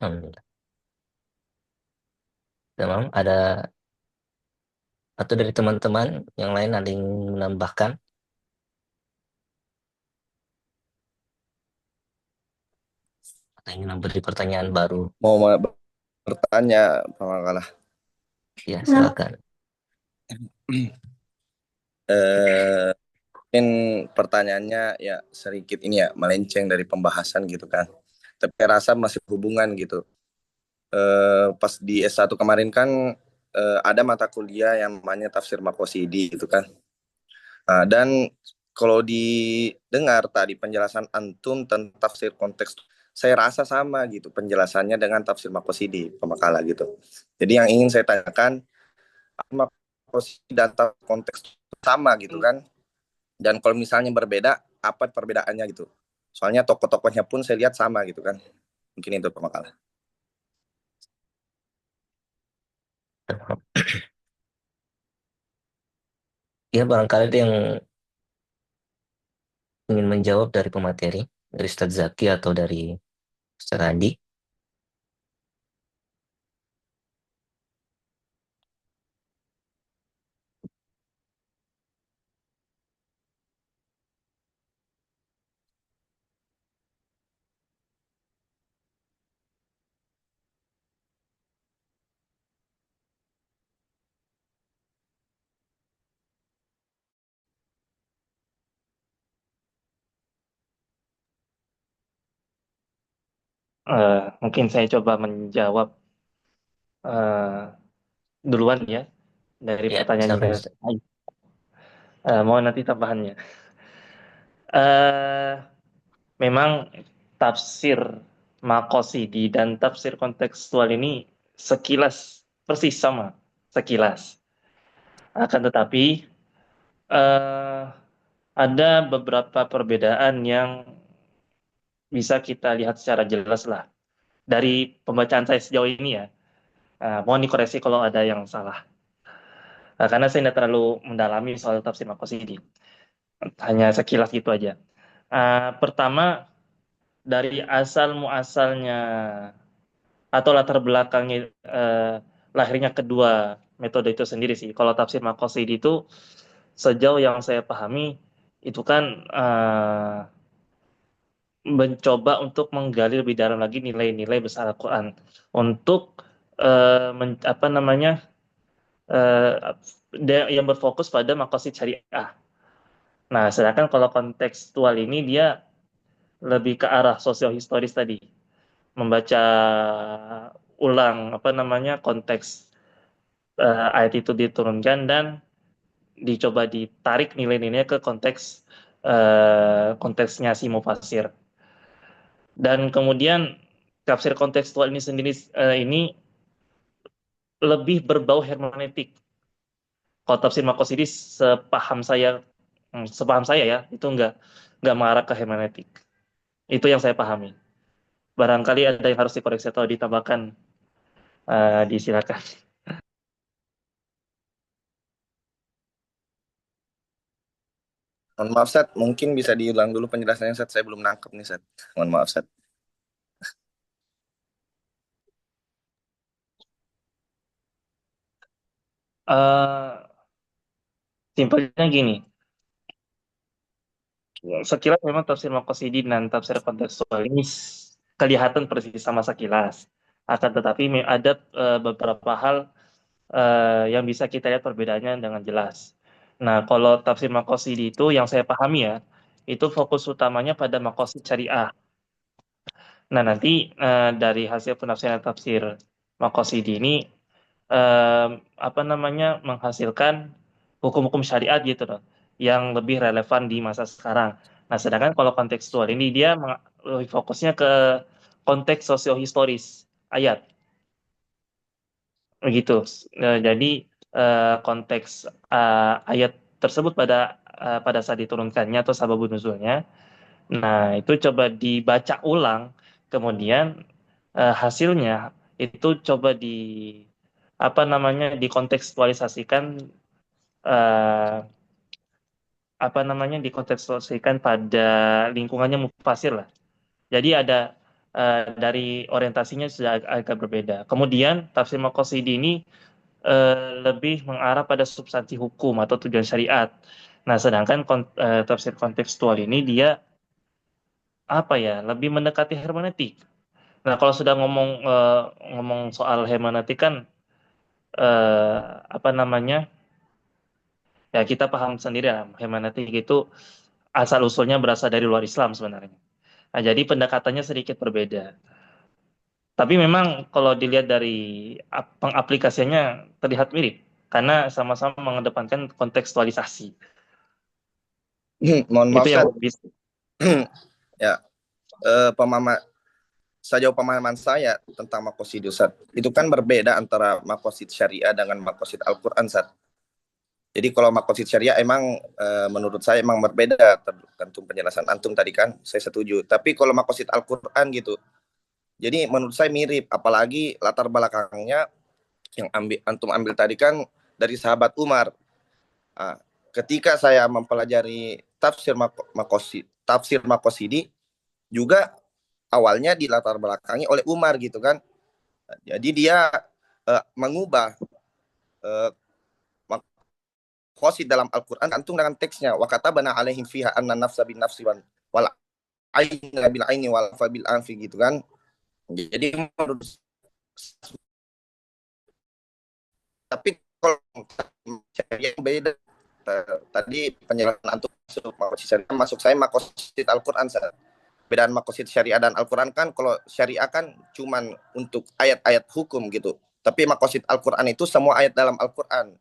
alhamdulillah. Tamam. Ada atau dari teman-teman yang lain ada yang menambahkan atau ingin memberi pertanyaan baru? Mau bertanya, Pak Makalah. Ya, silakan. Eh, Mungkin pertanyaannya ya sedikit ini ya melenceng dari pembahasan gitu kan. Tapi rasa masih hubungan gitu. Pas di S1 kemarin kan ada mata kuliah yang namanya tafsir Makosidi gitu kan. Dan kalau didengar tadi penjelasan antum tentang tafsir konteks, saya rasa sama gitu penjelasannya dengan tafsir Makosidi, Pemakala gitu. Jadi yang ingin saya tanyakan, Makosidi dan konteks sama gitu kan? Dan kalau misalnya berbeda, apa perbedaannya gitu? Soalnya tokoh-tokohnya pun saya lihat sama gitu kan. Mungkin itu Pemakala. Ya, barangkali ada yang ingin menjawab dari pemateri, dari Ustadz Zaki atau dari Ustadz Adi. Mungkin saya coba menjawab duluan ya dari Ya, pertanyaannya. silakan Ustadz. Mohon nanti tambahannya. Eh, Memang tafsir Makosidi dan tafsir kontekstual ini sekilas persis sama, sekilas. Akan tetapi eh, ada beberapa perbedaan yang bisa kita lihat secara jelas lah dari pembacaan saya sejauh ini ya. Mohon dikoreksi kalau ada yang salah. Karena saya tidak terlalu mendalami soal tafsir Makosidi. Hanya sekilas gitu aja. Pertama, dari asal muasalnya atau latar belakangnya lahirnya kedua metode itu sendiri sih. Kalau tafsir Makosidi itu sejauh yang saya pahami itu kan mencoba untuk menggali lebih dalam lagi nilai-nilai besar Al-Quran untuk apa namanya yang berfokus pada makosid syariah. Nah, sedangkan kalau kontekstual ini dia lebih ke arah sosiohistoris tadi, membaca ulang apa namanya konteks ayat itu diturunkan dan dicoba ditarik nilai-nilainya ke konteks konteksnya si mufasir. Dan kemudian tafsir kontekstual ini sendiri ini lebih berbau hermeneutik. Kalau tafsir Makosidi sepaham saya ya itu nggak mengarah ke hermeneutik. Itu yang saya pahami. Barangkali ada yang harus dikoreksi atau ditambahkan, disilakan. Mohon maaf, Sat. Mungkin bisa diulang dulu penjelasannya, Sat. Saya belum nangkep nih, Sat. Mohon maaf, Sat. Simpelnya gini, sekilas memang tafsir Maqasidi dan tafsir kontekstual ini kelihatan persis sama sekilas. Akan tetapi ada beberapa hal yang bisa kita lihat perbedaannya dengan jelas. Nah, kalau tafsir Maqasidi itu yang saya pahami ya, itu fokus utamanya pada maqasid syariah. Nah, nanti dari hasil penafsiran tafsir Maqasidi ini eh, menghasilkan hukum-hukum syariat gitu loh, yang lebih relevan di masa sekarang. Nah, sedangkan kalau kontekstual ini dia lebih fokusnya ke konteks sosiohistoris ayat, begitu. Jadi konteks ayat tersebut pada saat diturunkannya atau sababun nuzulnya. Nah, itu coba dibaca ulang, kemudian hasilnya itu coba dikontekstualisasikan, eh, dikontekstualisasikan pada lingkungannya mufasir lah. Jadi ada dari orientasinya sudah agak berbeda. Kemudian tafsir Maqasidi ini lebih mengarah pada substansi hukum atau tujuan syariat. Nah, sedangkan tafsir kontekstual ini dia apa ya, lebih mendekati hermeneutik. Nah, kalau sudah ngomong soal hermeneutik kan, eh, apa namanya, ya kita paham sendiri ya, hermeneutik itu asal usulnya berasal dari luar Islam sebenarnya. Nah, jadi pendekatannya sedikit berbeda. Tapi memang kalau dilihat dari pengaplikasiannya terlihat mirip, karena sama-sama mengedepankan kontekstualisasi. Mohon Itu maaf, yang Sat. bisa. Ya, pemahaman sejauh pemahaman saya tentang makosid, Sat, itu kan berbeda antara makosid syariah dengan makosid Al-Quran, Sat. Jadi kalau makosid syariah emang menurut saya emang berbeda, tergantung penjelasan antum tadi kan, saya setuju. Tapi kalau makosid Al-Quran gitu, jadi menurut saya mirip, apalagi latar belakangnya yang antum ambil tadi kan dari sahabat Umar. Nah, ketika saya mempelajari tafsir makosidi juga awalnya dilatar belakangi oleh Umar gitu kan. Jadi dia mengubah uh, makosid dalam Al-Quran gantung dengan teksnya. Wa katabana alaihim fiha anna nafsa bin nafsi wal aina bil aini wal fa bil anfi gitu kan. Jadi menurut, tapi kalau yang beda tadi penjelasan antum masuk makosid syariah, masuk saya makosid Al-Quran. Bedaan makosid syariah dan Al-Quran kan, kalau syariah kan cuman untuk ayat-ayat hukum gitu, tapi makosid Al-Quran itu semua ayat dalam Al-Quran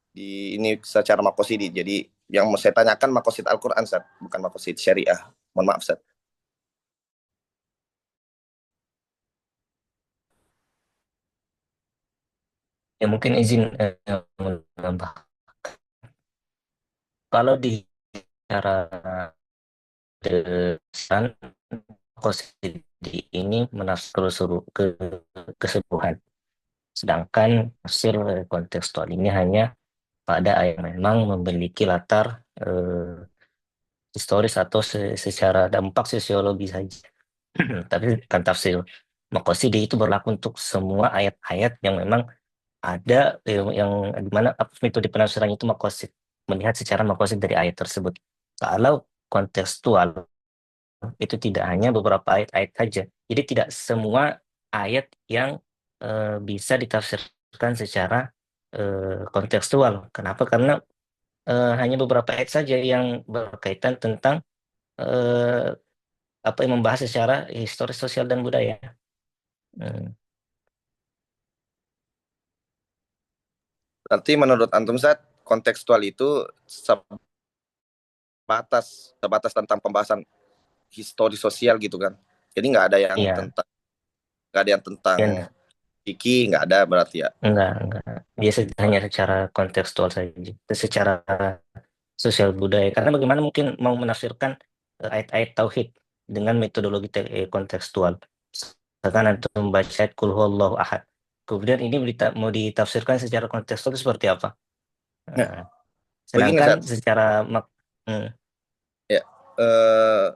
di ini secara makosidi. Jadi yang mau saya tanyakan makosid Al-Quran, Sat, bukan makosid syariah. Mohon maaf, Sat. Ya mungkin izin menambah. Kalau di cara desain Qasidi ini menafsir keseluruhan. Sedangkan tafsir kontekstual ini hanya pada ayat memang memiliki latar historis atau secara dampak sosiologi saja. Tapi kan tafsir Maqasidi itu berlaku untuk semua ayat-ayat yang memang ada yang dimana metode penafsirannya itu Maqasid, melihat secara Maqasid dari ayat tersebut. Kalau kontekstual itu tidak hanya beberapa ayat-ayat saja. Jadi tidak semua ayat yang bisa ditafsirkan secara kontekstual. Kenapa? Karena hanya beberapa ayat saja yang berkaitan tentang eh, apa yang membahas secara historis, sosial, dan budaya. Hmm. Berarti menurut antum, Sat, kontekstual itu sebatas tentang pembahasan historis sosial gitu kan. Jadi Iya, nggak ada yang tentang ya, fikih, nggak ada berarti ya. enggak. Dia hanya secara kontekstual saja, secara sosial budaya. Karena bagaimana mungkin mau menafsirkan ayat-ayat tauhid dengan metodologi kontekstual. Misalkan antum membaca ayat Qul huwallahu ahad. Kemudian ini mau ditafsirkan secara kontekstual itu seperti apa? Nah, Nah, begini sedangkan Sat, secara hmm, ya eh,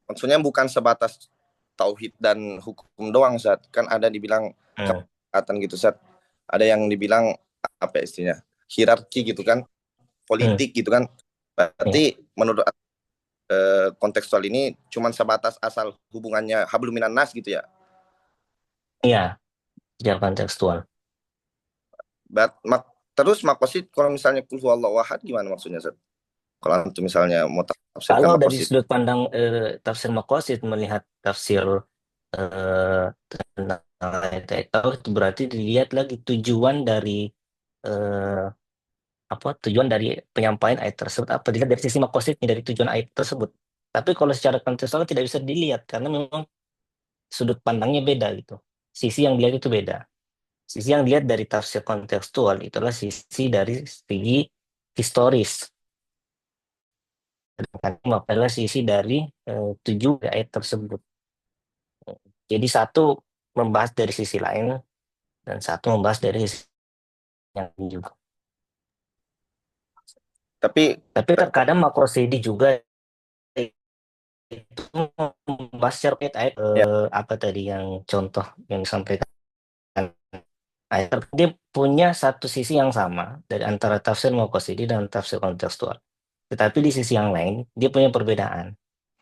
maksudnya bukan sebatas tauhid dan hukum doang Sat. Kan ada dibilang hmm, kekuatan gitu Sat. Ada yang dibilang apa ya istilahnya? Hierarki gitu kan, hmm, politik gitu kan. ya, Berarti menurut kontekstual ini cuman sebatas asal hubungannya hablum minan nas gitu ya. iya, secara kontekstual. But, terus makosid kalau misalnya kul huwallahu ahad gimana maksudnya Sat? Kalau antum misalnya mau tafsirkan Kalau dari makosid. sudut pandang tafsir Maqasid melihat tafsir tentang ayat-ayat tauhid, itu berarti dilihat lagi tujuan dari eh, apa tujuan dari penyampaian ayat tersebut apa dilihat dari sisi Maqasidnya dari tujuan ayat tersebut. Tapi kalau secara kontekstual tidak bisa dilihat karena memang sudut pandangnya beda gitu. Sisi yang dilihat itu beda. Sisi yang dilihat dari tafsir kontekstual itulah sisi dari segi historis. Sedangkan ini adalah sisi dari tujuan ayat tersebut. Jadi satu membahas dari sisi lain dan satu membahas dari sisi yang lain juga. Tapi Tapi terkadang makrosedi juga itu membahas secara ayat ya, apa tadi yang contoh yang disampaikan ayat. Dia punya satu sisi yang sama dari antara tafsir makrosedi dan tafsir kontekstual. Tetapi di sisi yang lain dia punya perbedaan.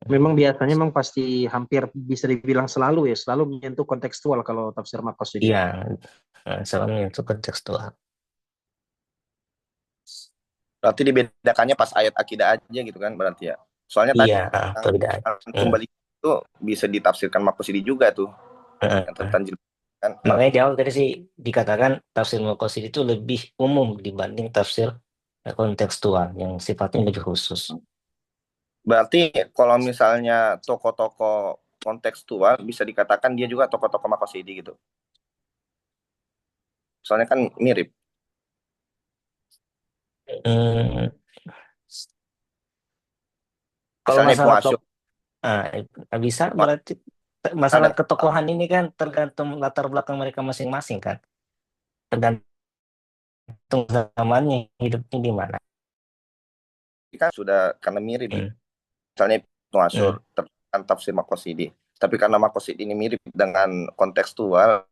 Memang biasanya memang pasti hampir bisa dibilang selalu ya, selalu menyentuh kontekstual kalau tafsir Maqasid ya. Iya, soalnya itu kontekstual. berarti dibedakannya pas ayat akidah aja gitu kan berarti ya. Soalnya tadi Iya, yang perbedaan. kembali itu bisa ditafsirkan maksudi juga tuh yang tentang jilbab kan. Makanya di awal tadi sih dikatakan tafsir Muqasid itu lebih umum dibanding tafsir kontekstual yang sifatnya lebih khusus. Berarti kalau misalnya tokoh-tokoh kontekstual bisa dikatakan dia juga tokoh-tokoh makosidi gitu. Soalnya kan mirip. Hmm, kalau Misalnya Ibnu masalah Asyur bisa berarti masalah ada ketokohan ini kan tergantung latar belakang mereka masing-masing kan, tergantung zamannya hidupnya di mana. kan sudah karena mirip gitu. Hmm, Misalnya Ibnu Asyur hmm, terkait tafsir makosidi. Tapi karena makosidi ini mirip dengan kontekstual,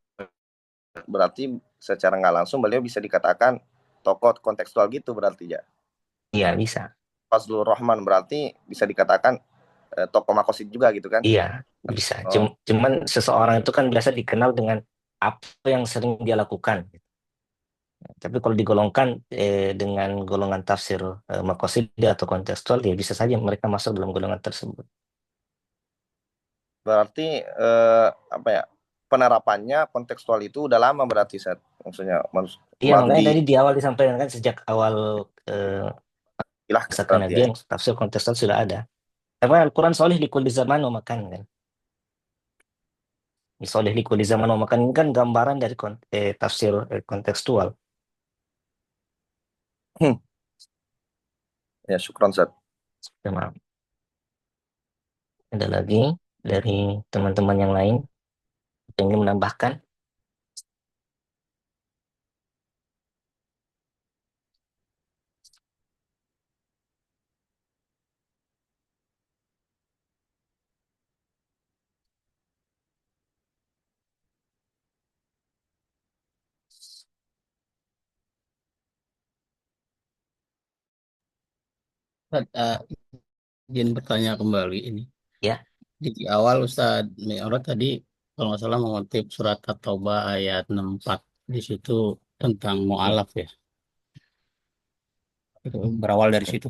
berarti secara nggak langsung beliau bisa dikatakan tokoh kontekstual gitu berarti ya. iya bisa, Fazlur Rahman berarti bisa dikatakan tokoh makosid juga gitu kan. iya bisa. Oh, Cuman seseorang itu kan biasa dikenal dengan apa yang sering dia lakukan. Tapi kalau digolongkan dengan golongan tafsir maqasid atau kontekstual, ya bisa saja mereka masuk dalam golongan tersebut. berarti apa ya? Penerapannya kontekstual itu udah lama berarti Seth. Maksudnya Iya, baru makanya tadi di awal disampaikan kan sejak awal eh, diilahkan masa berarti ya. kenabian tafsir kontekstual sudah ada. Karena Al-Quran solih likulli zaman wa makan kan. Solih likulli zaman wa makan ini kan gambaran dari tafsir kontekstual. Hmm. Ya syukron Seth. Maaf. Ada lagi dari teman-teman yang lain yang ingin menambahkan? Ustaz, izin bertanya kembali ini. Ya. Di awal Ustaz Mi'raj tadi kalau nggak salah mengutip surat At-Taubah ayat 64 di situ tentang mu'alaf ya. Itu berawal dari situ.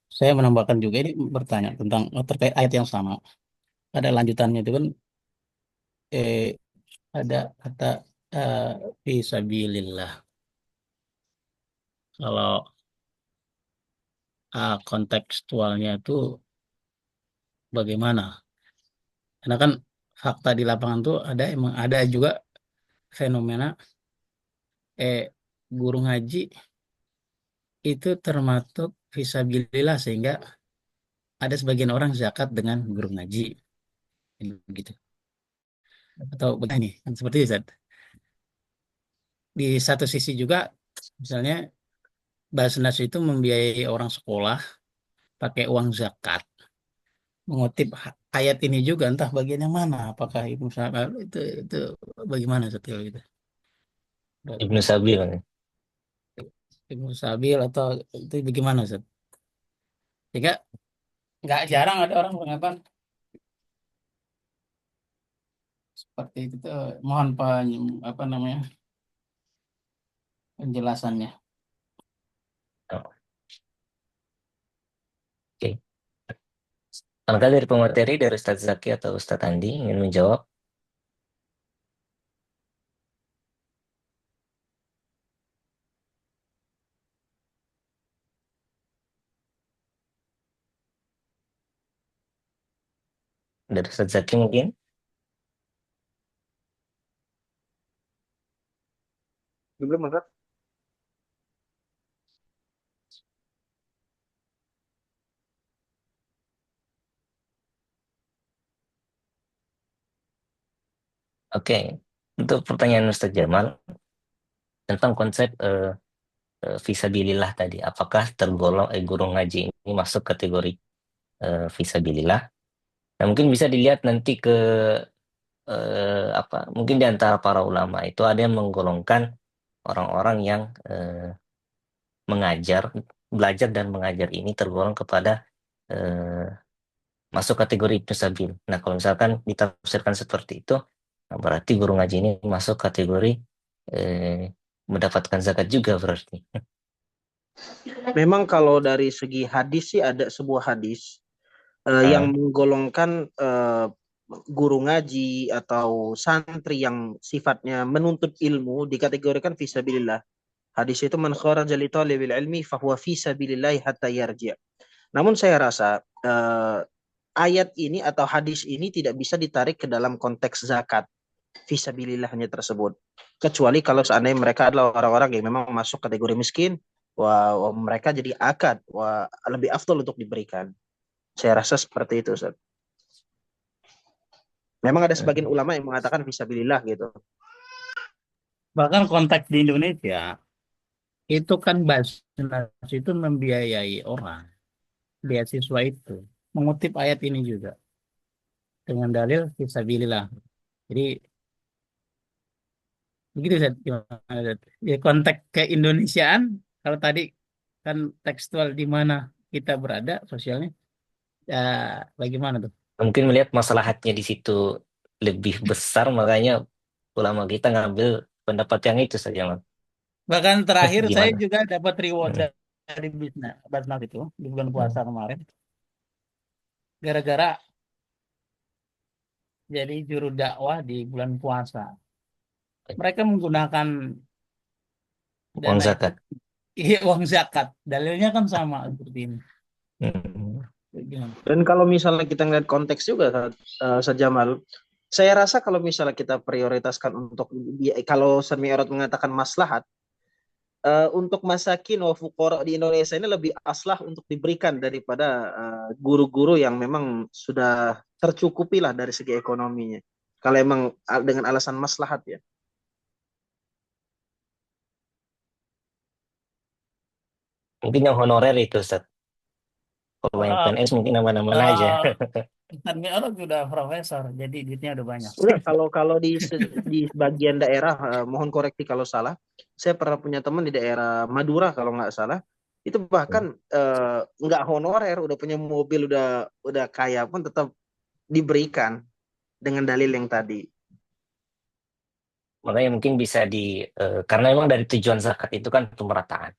Saya menambahkan juga ini bertanya tentang terkait ayat yang sama. Ada lanjutannya itu kan eh, ada kata eh, fisabilillah. Kalau kontekstualnya itu bagaimana? Karena kan fakta di lapangan tuh ada emang ada juga fenomena eh guru ngaji itu termasuk fisabilillah sehingga ada sebagian orang zakat dengan guru ngaji, begitu. Atau begini, kan seperti itu, Ustaz. Di satu sisi juga, misalnya Basnas itu membiayai orang sekolah pakai uang zakat, mengutip ayat ini juga, entah bagian yang mana, apakah itu misalnya itu bagaimana setil gitu. Ibnu Sabil nih. Ibnu Sabil atau itu bagaimana, Ustaz? Sehingga nggak jarang ada orang mengatakan seperti itu tuh, mohon apa namanya penjelasannya. Oh, oke. Apakah dari pemateri dari Ustadz Zaki atau Ustadz Andi ingin menjawab? Dari Ustadz Zaki mungkin? Belum, Ustaz? Oke. Untuk pertanyaan Ustadz Jamal tentang konsep fisabilillah tadi, apakah tergolong guru ngaji ini masuk kategori fisabilillah? Nah, mungkin bisa dilihat nanti ke apa? Mungkin di antara para ulama itu ada yang menggolongkan orang-orang yang mengajar, belajar dan mengajar ini tergolong kepada eh, masuk kategori Ibnu Sabil. Nah, kalau misalkan ditafsirkan seperti itu, nah berarti guru ngaji ini masuk kategori eh, mendapatkan zakat juga berarti. Memang kalau dari segi hadis sih ada sebuah hadis yang Ah, menggolongkan guru ngaji atau santri yang sifatnya menuntut ilmu dikategorikan fisabilillah. Hadis itu man kharaja li talibil ilmi fahuwa fisabilillah hatta yarji'. Namun saya rasa ayat ini atau hadis ini tidak bisa ditarik ke dalam konteks zakat fisabilillahnya tersebut. Kecuali kalau seandainya mereka adalah orang-orang yang memang masuk kategori miskin, wah mereka jadi akad, wah lebih afdol untuk diberikan. Saya rasa seperti itu, Ustaz. Memang ada sebagian hmm. ulama yang mengatakan fisabilillah gitu. Bahkan konteks di Indonesia itu kan Basnas itu membiayai orang beasiswa itu, mengutip ayat ini juga dengan dalil fisabilillah. Jadi begitu, Zat. Gimana, Zat? Ya, konteks keindonesiaan, kalau tadi kan tekstual di mana kita berada sosialnya, ya bagaimana tuh? Mungkin melihat masalahnya di situ lebih besar, makanya ulama kita ngambil pendapat yang itu saja, Mas. Bahkan terakhir saya Gimana? juga dapat reward Hmm. dari Basnas itu di bulan puasa kemarin, gara-gara jadi juru dakwah di bulan puasa. Mereka menggunakan Uang dana itu, zakat. iya, uang zakat. Dalilnya kan sama seperti ini. Hmm. Gimana? Dan kalau misalnya kita ngeliat konteks juga, Sejamal, saya rasa kalau misalnya kita prioritaskan untuk, kalau Semi Orot mengatakan maslahat, untuk masakin wa fuqara di Indonesia ini lebih aslah untuk diberikan daripada guru-guru yang memang sudah tercukupi lah dari segi ekonominya. Kalau emang dengan alasan maslahat ya. Mungkin yang honorer itu, Ustaz. Kalau yang Ah, PNS mungkin aman-aman aja. ah, Ustadz Mi'raj sudah profesor, jadi duitnya udah banyak. Enggak, kalau di bagian daerah, mohon koreksi kalau salah. Saya pernah punya teman di daerah Madura kalau nggak salah. Itu bahkan nggak honorer, udah punya mobil, udah kaya pun tetap diberikan dengan dalil yang tadi. Makanya mungkin bisa karena memang dari tujuan zakat itu kan pemerataan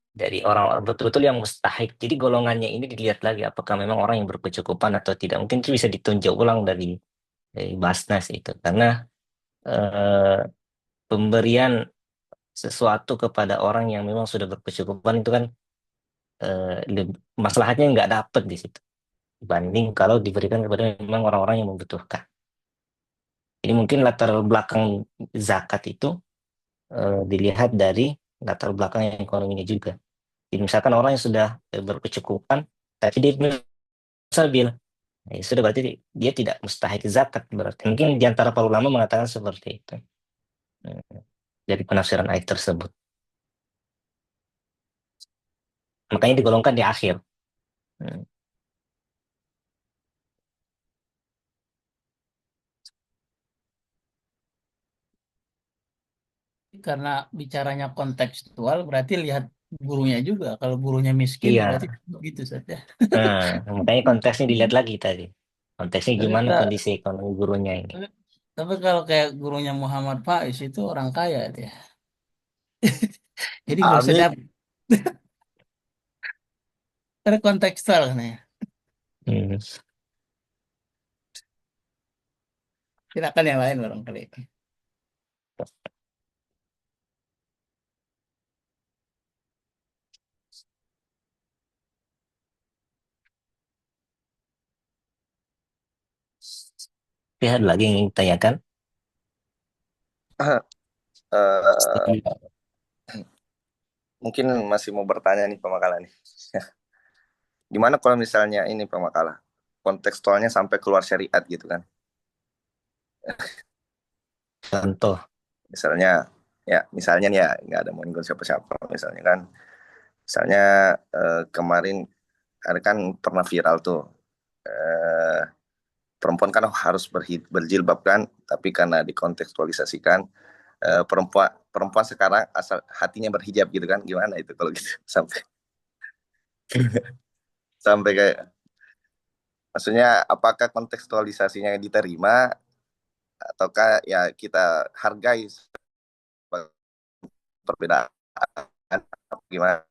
dari orang-orang betul-betul yang mustahik. Jadi golongannya ini dilihat lagi apakah memang orang yang berkecukupan atau tidak. Mungkin itu bisa ditunjuk ulang dari Basnas itu. Karena eh, pemberian sesuatu kepada orang yang memang sudah berkecukupan itu kan masalahnya nggak dapet di situ. Dibanding kalau diberikan kepada memang orang-orang yang membutuhkan. Jadi mungkin latar belakang zakat itu dilihat dari latar belakang ekonominya juga. Jadi misalkan orang yang sudah berkecukupan, tapi dia sabil. Ya, sudah berarti dia tidak mustahik zakat berarti. Mungkin di antara para ulama mengatakan seperti itu. Hmm, Dari penafsiran ayat tersebut. Makanya digolongkan di akhir. Hmm, Karena bicaranya kontekstual berarti lihat gurunya juga. Kalau gurunya miskin berarti Iya. begitu saja. Nah, makanya konteksnya dilihat lagi tadi. Konteksnya Tapi, gimana ka- kondisi ekonomi gurunya ini. tapi, tapi kalau kayak gurunya Muhammad Faiz itu orang kaya dia. Jadi nggak usah Amin. dapat. Karena kontekstual kan ya. Hmm. Silakan yang lain barangkali. Tapi ada lagi yang ingin ditanyakan. Eh, mungkin masih mau bertanya nih pemakala nih. Gimana kalau misalnya ini pemakala kontekstualnya sampai keluar syariat gitu kan? Contoh. Misalnya misalnya nih ya nggak ada mau nyinggung siapa-siapa misalnya kan. Misalnya kemarin ada kan pernah viral tuh eh, perempuan kan harus berjilbab kan, tapi karena dikontekstualisasikan perempuan perempuan sekarang asal hatinya berhijab gitu kan, gimana itu kalau gitu sampai sampai kayak maksudnya apakah kontekstualisasinya diterima ataukah ya kita hargai perbedaan gimana?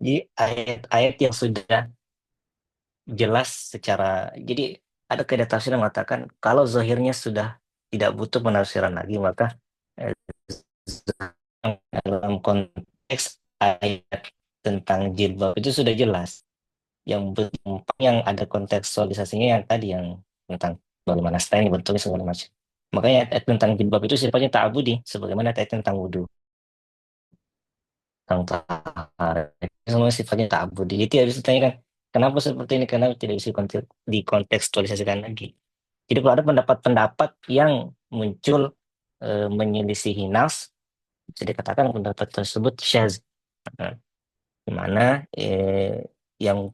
Jadi ayat-ayat yang sudah jelas secara, jadi ada kaidah tafsir yang mengatakan kalau zahirnya sudah tidak butuh penafsiran lagi, maka eh, dalam konteks ayat tentang jilbab itu sudah jelas. Yang ada kontekstualisasinya yang tadi yang tentang bagaimana style bentuknya segala macam. Makanya ayat tentang jilbab itu sifatnya ta'abudi sebagaimana ayat tentang wudhu, tentang taharah. Itu semua sifatnya ta'abudi. Jadi harus ditanyakan kenapa seperti ini, kenapa tidak bisa dikontekstualisasikan lagi. Jadi kalau ada pendapat-pendapat yang muncul menyelisihi nas, bisa dikatakan pendapat tersebut syaz. Nah, di mana yang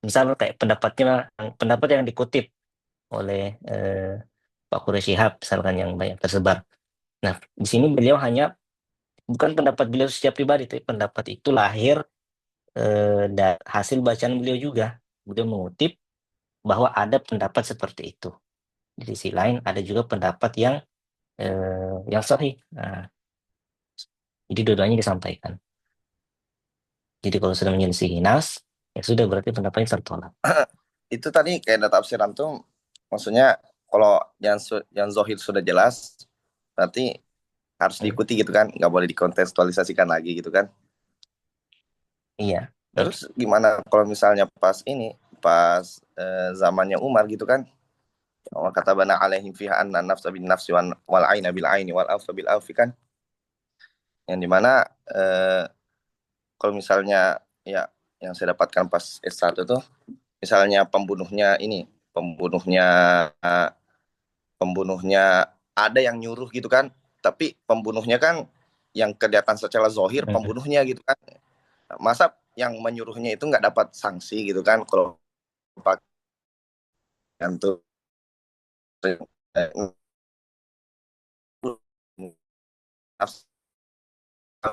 misalnya kayak pendapat yang dikutip oleh Pak Quraish Shihab misalkan yang banyak tersebar. Nah, di sini beliau hanya bukan pendapat beliau secara pribadi, tapi pendapat itu lahir hasil bacaan beliau juga. Beliau mengutip bahwa ada pendapat seperti itu. Di sisi lain ada juga pendapat yang sahih. Nah, jadi dua-duanya disampaikan. Jadi kalau sudah menyelisihi nas, ya sudah berarti pendapatnya tertolak. Itu tadi kayak data tafsiran tuh maksudnya kalau yang zohir sudah jelas berarti harus Hmm, diikuti gitu kan, nggak boleh dikontekstualisasikan lagi gitu kan. Iya. Terus gimana kalau misalnya pas zamannya Umar gitu kan, Allah kata bana alaihim fiha anna nafsa bin nafsi wal aina bil aini wal alfa bil alfi kan, yang dimana kalau misalnya ya yang saya dapatkan pas S1 tuh misalnya pembunuhnya pembunuhnya ada yang nyuruh gitu kan, tapi pembunuhnya kan yang kelihatan secara zohir Hmm. pembunuhnya gitu kan, masa yang menyuruhnya itu nggak dapat sanksi gitu kan kalau pakai tuh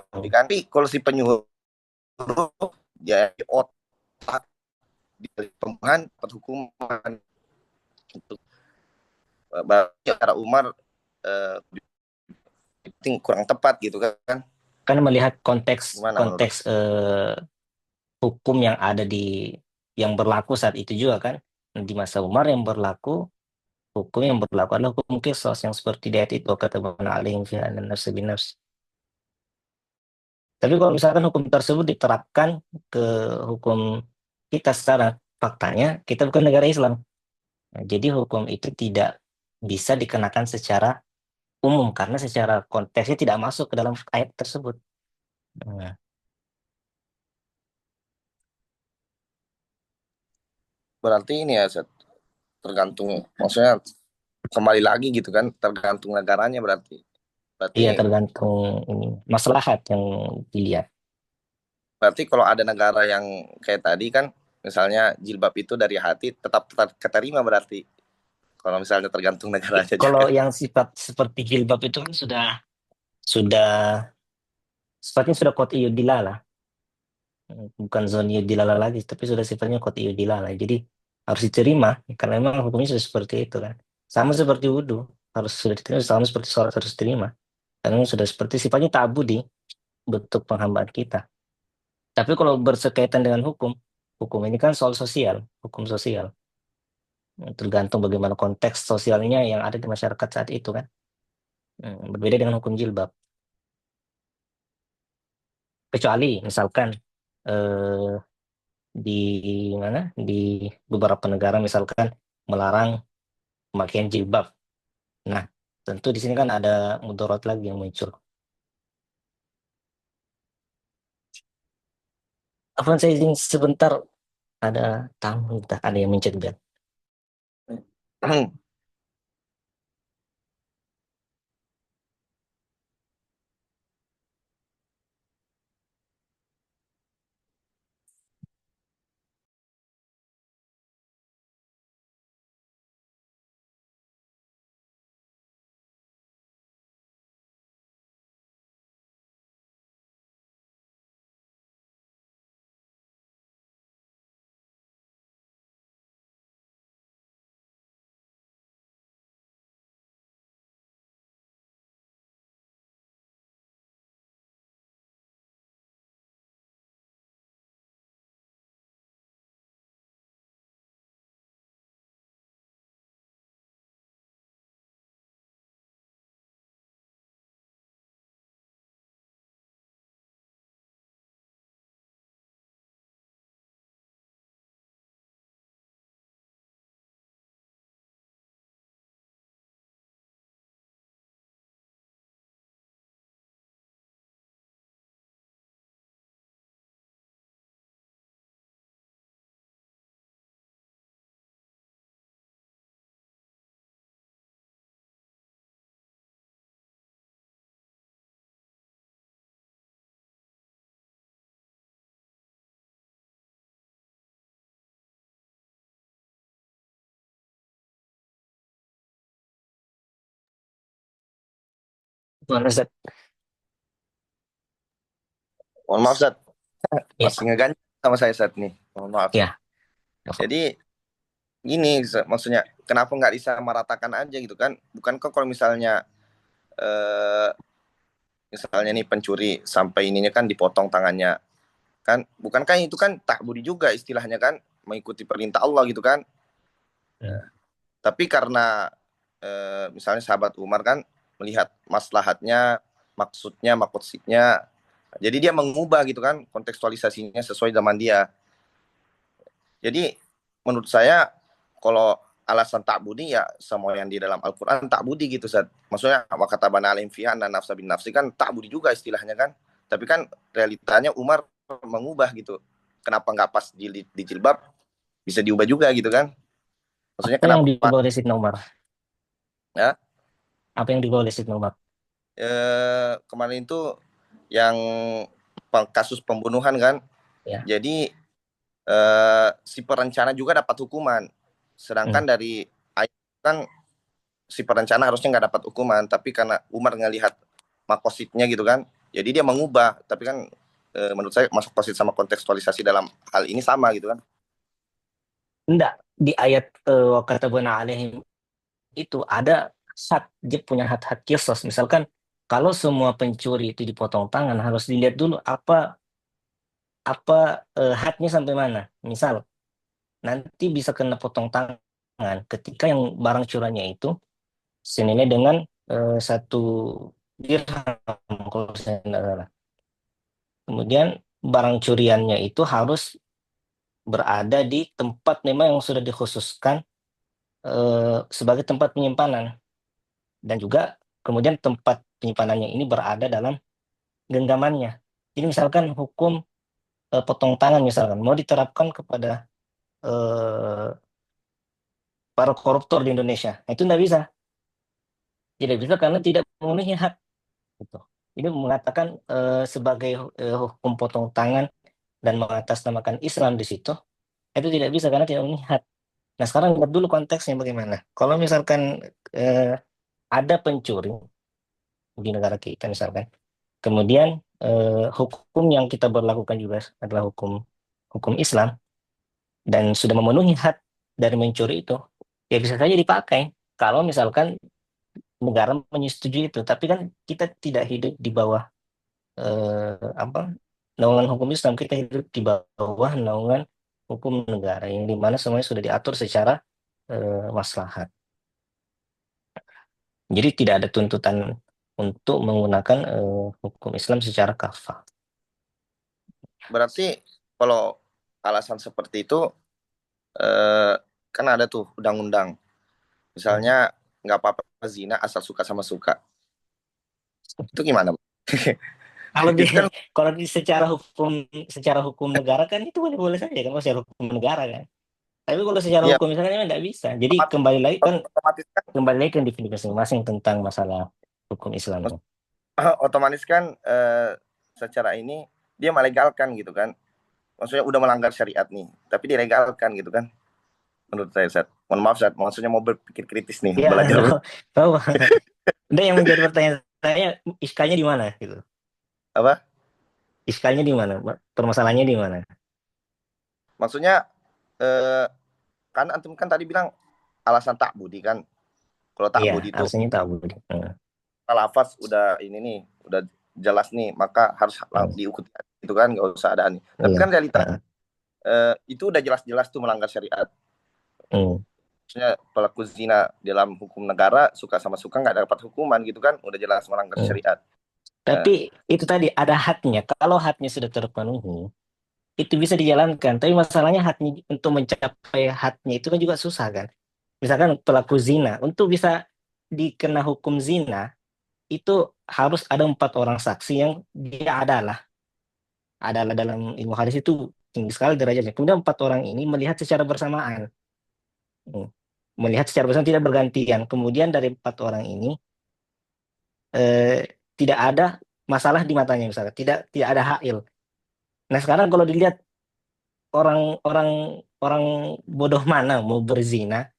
tapi kalau si penyuruh ya di otak di pembunuhan hukuman untuk cara Umar eh, kurang tepat gitu kan, Kan melihat konteks gimana menurut konteks hukum yang berlaku saat itu juga kan. Di masa Umar yang berlaku hukum yang berlaku adalah hukum kisos yang seperti di ayat itu kata Bana alaihim fiha anna nafsa bin nafs. Tapi kalau misalkan hukum tersebut diterapkan ke hukum kita sekarang, faktanya kita bukan negara Islam. Nah, jadi hukum itu tidak bisa dikenakan secara umum karena secara konteksnya tidak masuk ke dalam ayat tersebut. Nah, berarti ini ya Seth, tergantung, maksudnya kembali lagi gitu kan, tergantung negaranya berarti. Berarti Iya, tergantung ini maslahat yang dilihat. berarti kalau ada negara yang kayak tadi kan, misalnya jilbab itu dari hati, tetap tetap keterima berarti. Kalau misalnya tergantung negaranya Kalau juga. yang sifat seperti jilbab itu kan sudah sifatnya sudah qat'i dilalah, bukan zoni dilala lagi, tapi sudah sifatnya qat'i dilala. Jadi harus diterima karena memang hukumnya sudah seperti itu kan. Sama seperti wudhu harus sudah diterima, sama seperti sholat harus diterima. Karena memang sudah seperti sifatnya ta'budi, bentuk penghambaan kita. Tapi kalau bersekaitan dengan hukum, hukum ini kan soal sosial, hukum sosial. Tergantung bagaimana konteks sosialnya yang ada di masyarakat saat itu kan. Berbeda dengan hukum jilbab. Kecuali misalkan eh, di mana di beberapa negara misalkan melarang pemakaian jilbab. Nah, tentu di sini kan ada mudarat lagi yang muncul. Apa saya izin sebentar, ada tamu, ada yang mencet bel. Mana Ustaz? Mohon maaf Seth, Ya, masih ngeganjel sama saya Seth nih. Mohon maaf. ya. Jadi gini, maksudnya kenapa nggak disamaratakan aja gitu kan? Bukankah kalau misalnya eh, misalnya nih pencuri sampai ininya kan dipotong tangannya kan, bukankah itu kan tak budi juga istilahnya kan, mengikuti perintah Allah gitu kan? Hmm. Tapi karena misalnya sahabat Umar kan melihat maslahatnya, maksudnya, maksudnya, jadi dia mengubah gitu kan kontekstualisasinya sesuai zaman dia. Jadi menurut saya kalau alasan tak budi ya semua yang di dalam Al-Quran tak budi gitu Zat. Maksudnya wakata bana alim fihan dan nafsa bin nafsi kan tak budi juga istilahnya kan. Tapi kan realitanya Umar mengubah gitu. Kenapa nggak pas di jilbab bisa diubah juga gitu kan? Maksudnya Apa yang kenapa dibawa oleh Sidna Umar? ya? Apa yang dibawa oleh Sidna Umar? Kemarin itu yang kasus pembunuhan kan. Ya. Jadi si perencana juga dapat hukuman. Sedangkan Hmm. dari ayat kan si perencana harusnya nggak dapat hukuman, tapi karena Umar ngelihat makositnya gitu kan, jadi dia mengubah. Tapi kan menurut saya masuk makosid sama kontekstualisasi dalam hal ini sama gitu kan. Enggak, di ayat wa katabana alaihim itu ada hak, dia punya hak-hak kisos. Misalkan kalau semua pencuri itu dipotong tangan, harus dilihat dulu apa hadnya sampai mana. Misal nanti bisa kena potong tangan ketika yang barang curiannya itu senilai dengan 1 dirham kalau saya tidak salah. Kemudian barang curiannya itu harus berada di tempat memang yang sudah dikhususkan sebagai tempat penyimpanan, dan juga kemudian tempat penyimpanannya ini berada dalam genggamannya. Jadi misalkan hukum potong tangan misalkan mau diterapkan kepada eh, para koruptor di Indonesia. Nah, itu tidak bisa karena tidak memenuhi hak. Gitu. Ini mengatakan sebagai hukum potong tangan dan mengatasnamakan Islam di situ, itu tidak bisa karena tidak memenuhi hak. Nah, sekarang lihat dulu konteksnya bagaimana. Kalau misalkan ada pencuri di negara kita misalkan, kemudian hukum yang kita berlakukan juga adalah hukum hukum Islam dan sudah memenuhi hak dari mencuri itu, ya bisa saja dipakai kalau misalkan negara menyetujui itu. Tapi kan kita tidak hidup di bawah apa naungan hukum Islam, kita hidup di bawah naungan hukum negara yang dimana semuanya sudah diatur secara maslahat. Jadi tidak ada tuntutan untuk menggunakan hukum Islam secara kafah. Berarti kalau alasan seperti itu kan ada tuh undang-undang. Misalnya nggak apa-apa zina asal suka sama suka. Itu gimana? Kalau di Itu kan kalau di secara hukum negara kan itu boleh-boleh saja kan, secara hukum negara kan. Tapi kalau secara ya hukum misalnya memang tidak bisa. Jadi otomatis, otomatis kan kembali lagi ke definisi masing-masing tentang masalah hukum Islam itu. otomatis kan secara ini dia melegalkan gitu kan. Maksudnya udah melanggar syariat nih, tapi dilegalkan gitu kan. Menurut saya, Seth. Mohon maaf, Seth. Maksudnya mau berpikir kritis nih, Ya, belajar. tahu. Udah, yang menjadi pertanyaan saya, iskalnya di mana gitu? Apa? Iskalnya di mana? Permasalahannya di mana? Maksudnya kan antum kan tadi bilang alasan tak budi kan. Kalau tak Iya, budi itu harusnya tahu. lafaz udah ini nih, udah jelas nih, maka harus diikuti itu kan, nggak usah ada nih. Tapi Iya. kan realita itu udah jelas-jelas tuh melanggar syariat. Maksudnya pelaku zina dalam hukum negara suka sama suka nggak dapat hukuman gitu kan, udah jelas melanggar syariat. Tapi itu tadi ada haknya. Kalau haknya sudah terpenuhi, itu bisa dijalankan. Tapi masalahnya haknya untuk mencapai haknya itu kan juga susah kan. Misalkan pelaku zina, untuk bisa dikena hukum zina, itu harus ada 4 orang saksi yang dia adalah dalam ilmu hadis itu tinggi sekali derajatnya. Kemudian 4 orang ini melihat secara bersamaan. Melihat secara bersamaan, tidak bergantian. Kemudian dari 4 orang ini tidak ada masalah di matanya misalnya, tidak ada hail. Nah, sekarang kalau dilihat orang-orang orang bodoh mana mau berzina,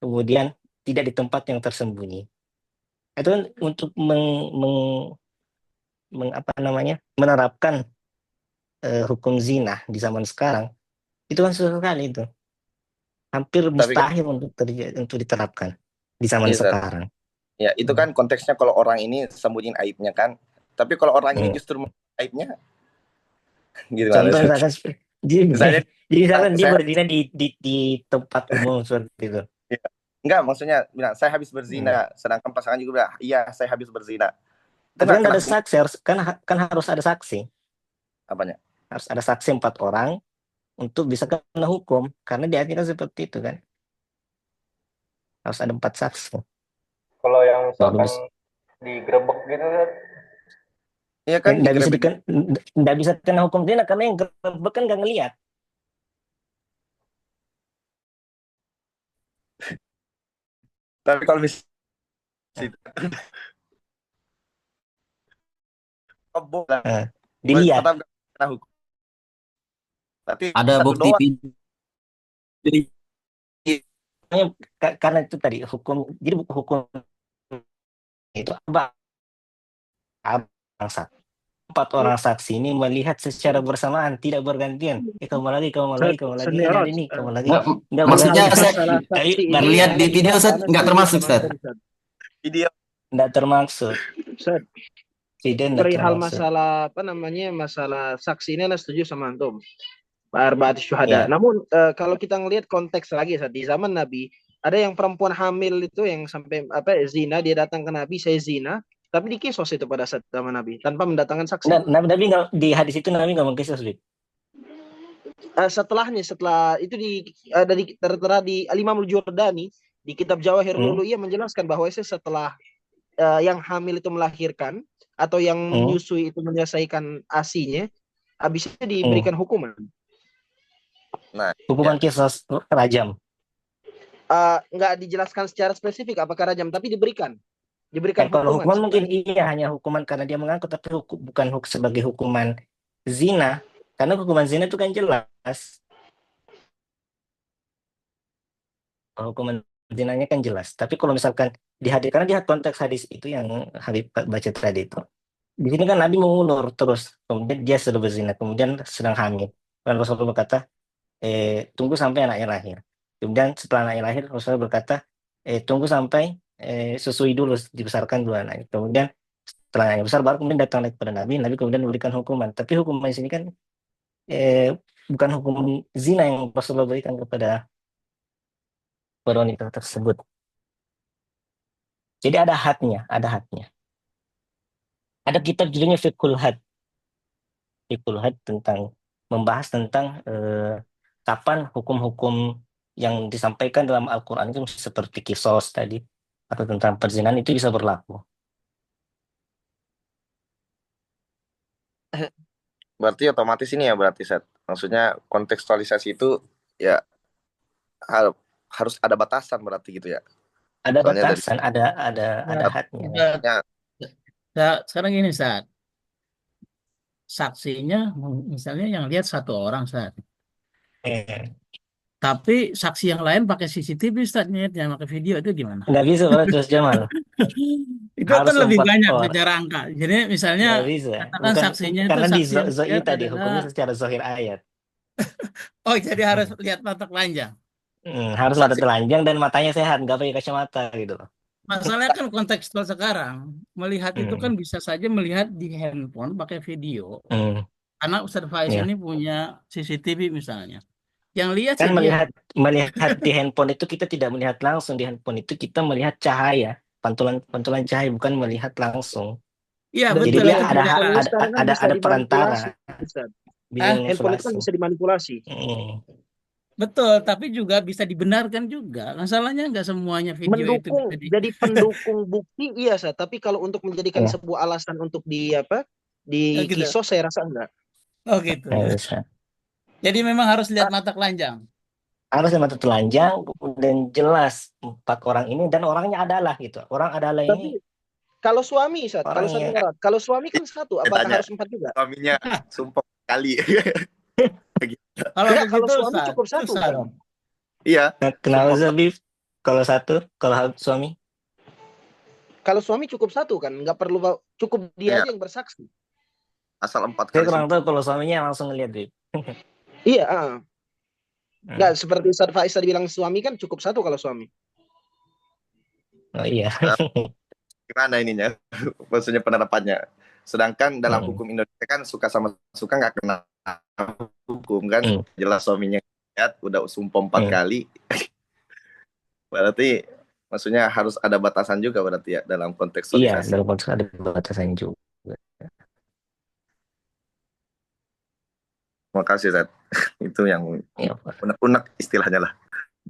kemudian tidak di tempat yang tersembunyi. Itu kan untuk apa namanya, menerapkan hukum zina di zaman sekarang, itu kan susah sekali itu. Hampir Tapi kan, mustahil untuk diterapkan di zaman iya, sekarang. ya itu kan konteksnya kalau orang ini sembunyiin aibnya kan. Tapi kalau orang ini justru aibnya, gitu. Contoh misalkan Misalnya, jadi misalkan dia berzina di tempat umum seperti itu. Enggak, maksudnya bilang saya habis berzina, sedangkan pasangan juga bilang iya saya habis berzina. Tapi kan ada saksi, kan harus ada saksi. Apanya? Harus ada saksi 4 orang untuk bisa kena hukum, karena diartikan seperti itu kan. Harus ada 4 saksi. Kalau yang misalkan digerebek gitu kan? Iya kan, nggak bisa kena hukum zina karena yang gerebek kan nggak ngelihat. Tapi kalau misalnya dilihat. Tapi ada bukti karena itu tadi hukum, jadi hukum itu bangsa. 4 orang saksi ini melihat secara bersamaan, tidak bergantian. Kamu lagi ini ada ini, kamu lagi. Maksudnya saya lihat di video Ustaz nggak termasuk Ustaz. Video nggak termasuk. Perihal masalah apa namanya, masalah saksi ini Anda setuju sama antum, Pak Arba'at Syuhada. Namun kalau kita ngelihat konteks lagi saat di zaman Nabi, ada yang perempuan hamil itu yang sampai zina, dia datang ke Nabi, saya zina, tapi dikisos itu pada saat zaman Nabi tanpa mendatangkan saksi. Nabi nggak, di hadis itu Nabi nggak mengkisos. Setelah itu tertera di Al-Imamul Jurdani di kitab Jawahirul Uluhiyah menjelaskan bahwa setelah yang hamil itu melahirkan atau yang menyusui itu menyelesaikan ASI-nya, habisnya diberikan hukuman. Nah, Hukuman ya. kisah rajam. Nggak dijelaskan secara spesifik apakah rajam, tapi diberikan Kalau hukuman. hukuman mungkin iya hanya hukuman karena dia mengaku, tapi bukan sebagai hukuman zina. Karena hukuman zina itu kan jelas. Hukuman zinanya kan jelas. Tapi kalau misalkan karena di konteks hadis itu yang Habib baca tadi itu, di sini kan Nabi mengulur terus, kemudian dia sudah berzina, kemudian sedang hamil. Dan Rasulullah berkata, tunggu sampai anaknya lahir. Kemudian setelah anaknya lahir, Rasulullah berkata, tunggu sampai susui dulu, dibesarkan dua anaknya. Kemudian setelah anaknya besar, baru kemudian datang lagi kepada Nabi, Nabi kemudian memberikan hukuman. Tapi hukuman di sini kan bukan hukum zina yang Rasulullah berikan kepada wanita tersebut. Jadi ada hadnya, ada hadnya. Ada kitab judulnya Fiqhul Had tentang membahas tentang kapan hukum-hukum yang disampaikan dalam Al-Quran itu seperti kisos tadi atau tentang perzinahan itu bisa berlaku. Berarti otomatis ini ya berarti Seth. Maksudnya kontekstualisasi itu ya harus ada batasan berarti gitu ya. Ada Soalnya dari batasan, ada hadnya. ya, Sekarang gini, saat saksinya misalnya yang lihat satu orang, saat. Eh, Tapi saksi yang lain pakai CCTV, Ustaz, yang pakai video itu gimana? nggak bisa kalau Terus Jamal. Itu Harus kan lebih empat banyak orang. secara angka. Jadi misalnya Nggak bisa. katakan Bukan saksinya itu karena di saksi yang Zoi lihat tadi adalah, hukumnya secara zahir ayat. oh jadi harus lihat mata telanjang. Harus mata saksi telanjang dan matanya sehat, nggak pakai kacamata gitu loh. Masalahnya kan kontekstual sekarang. Melihat itu kan Hmm. bisa saja melihat di handphone pakai video. Hmm. Karena Ustadz Faiz Ya. ini punya CCTV misalnya. Yang lihat Kan sih dia. melihat di handphone itu kita tidak melihat langsung, di handphone itu kita melihat cahaya, pantulan cahaya, bukan melihat langsung. Iya Dan Jadi betul juga dia itu handphone ada tidak. handphone ini sekarang kan bisa ada perantara, dimanipulasi, Ustaz. bisa Handphone itu kan manipulasi. bisa dimanipulasi. Betul, tapi juga bisa dibenarkan juga. Masalahnya nggak semuanya video itu Mendukung, bisa di. jadi pendukung bukti iya, Ustaz. Tapi kalau untuk menjadikan Ya, sebuah alasan untuk Oh di gitu. kisos saya rasa enggak. Oh gitu. nggak bisa. Jadi memang harus lihat mata telanjang. Harus mata telanjang dan jelas empat orang ini dan orangnya adalah gitu. Orang adalah ini Tapi kalau suami, Ustaz, kalau satu orangnya. orang, kalau suami kan satu, saya apakah tanya harus empat juga? suaminya sumpah kali. Kalau Enggak, kalau begitu suami Ustaz, cukup satu susah kan? dong. Iya, Kenapa sumpah Zabib? Kalau satu, kalau suami? Kalau suami cukup satu kan, nggak perlu cukup dia ya, aja yang bersaksi. asal 4 Saya kali kurang sumpah. tahu kalau suaminya langsung ngeliat, Bib. Iya, nggak Hmm. seperti Ustaz Faiz tadi bilang suami kan cukup satu kalau suami. Oh iya. Gimana ininya? Maksudnya penerapannya. Sedangkan dalam Hmm. hukum Indonesia kan suka sama suka nggak kena hukum kan. Hmm. Jelas suaminya lihat udah sumpah 4 Hmm. kali. Berarti maksudnya harus ada batasan juga berarti ya dalam Iya, kontekstualisasi. dalam konteks ada batasan juga. Makasih Zat. Itu yang Iya, Pak. unek-unek istilahnya lah.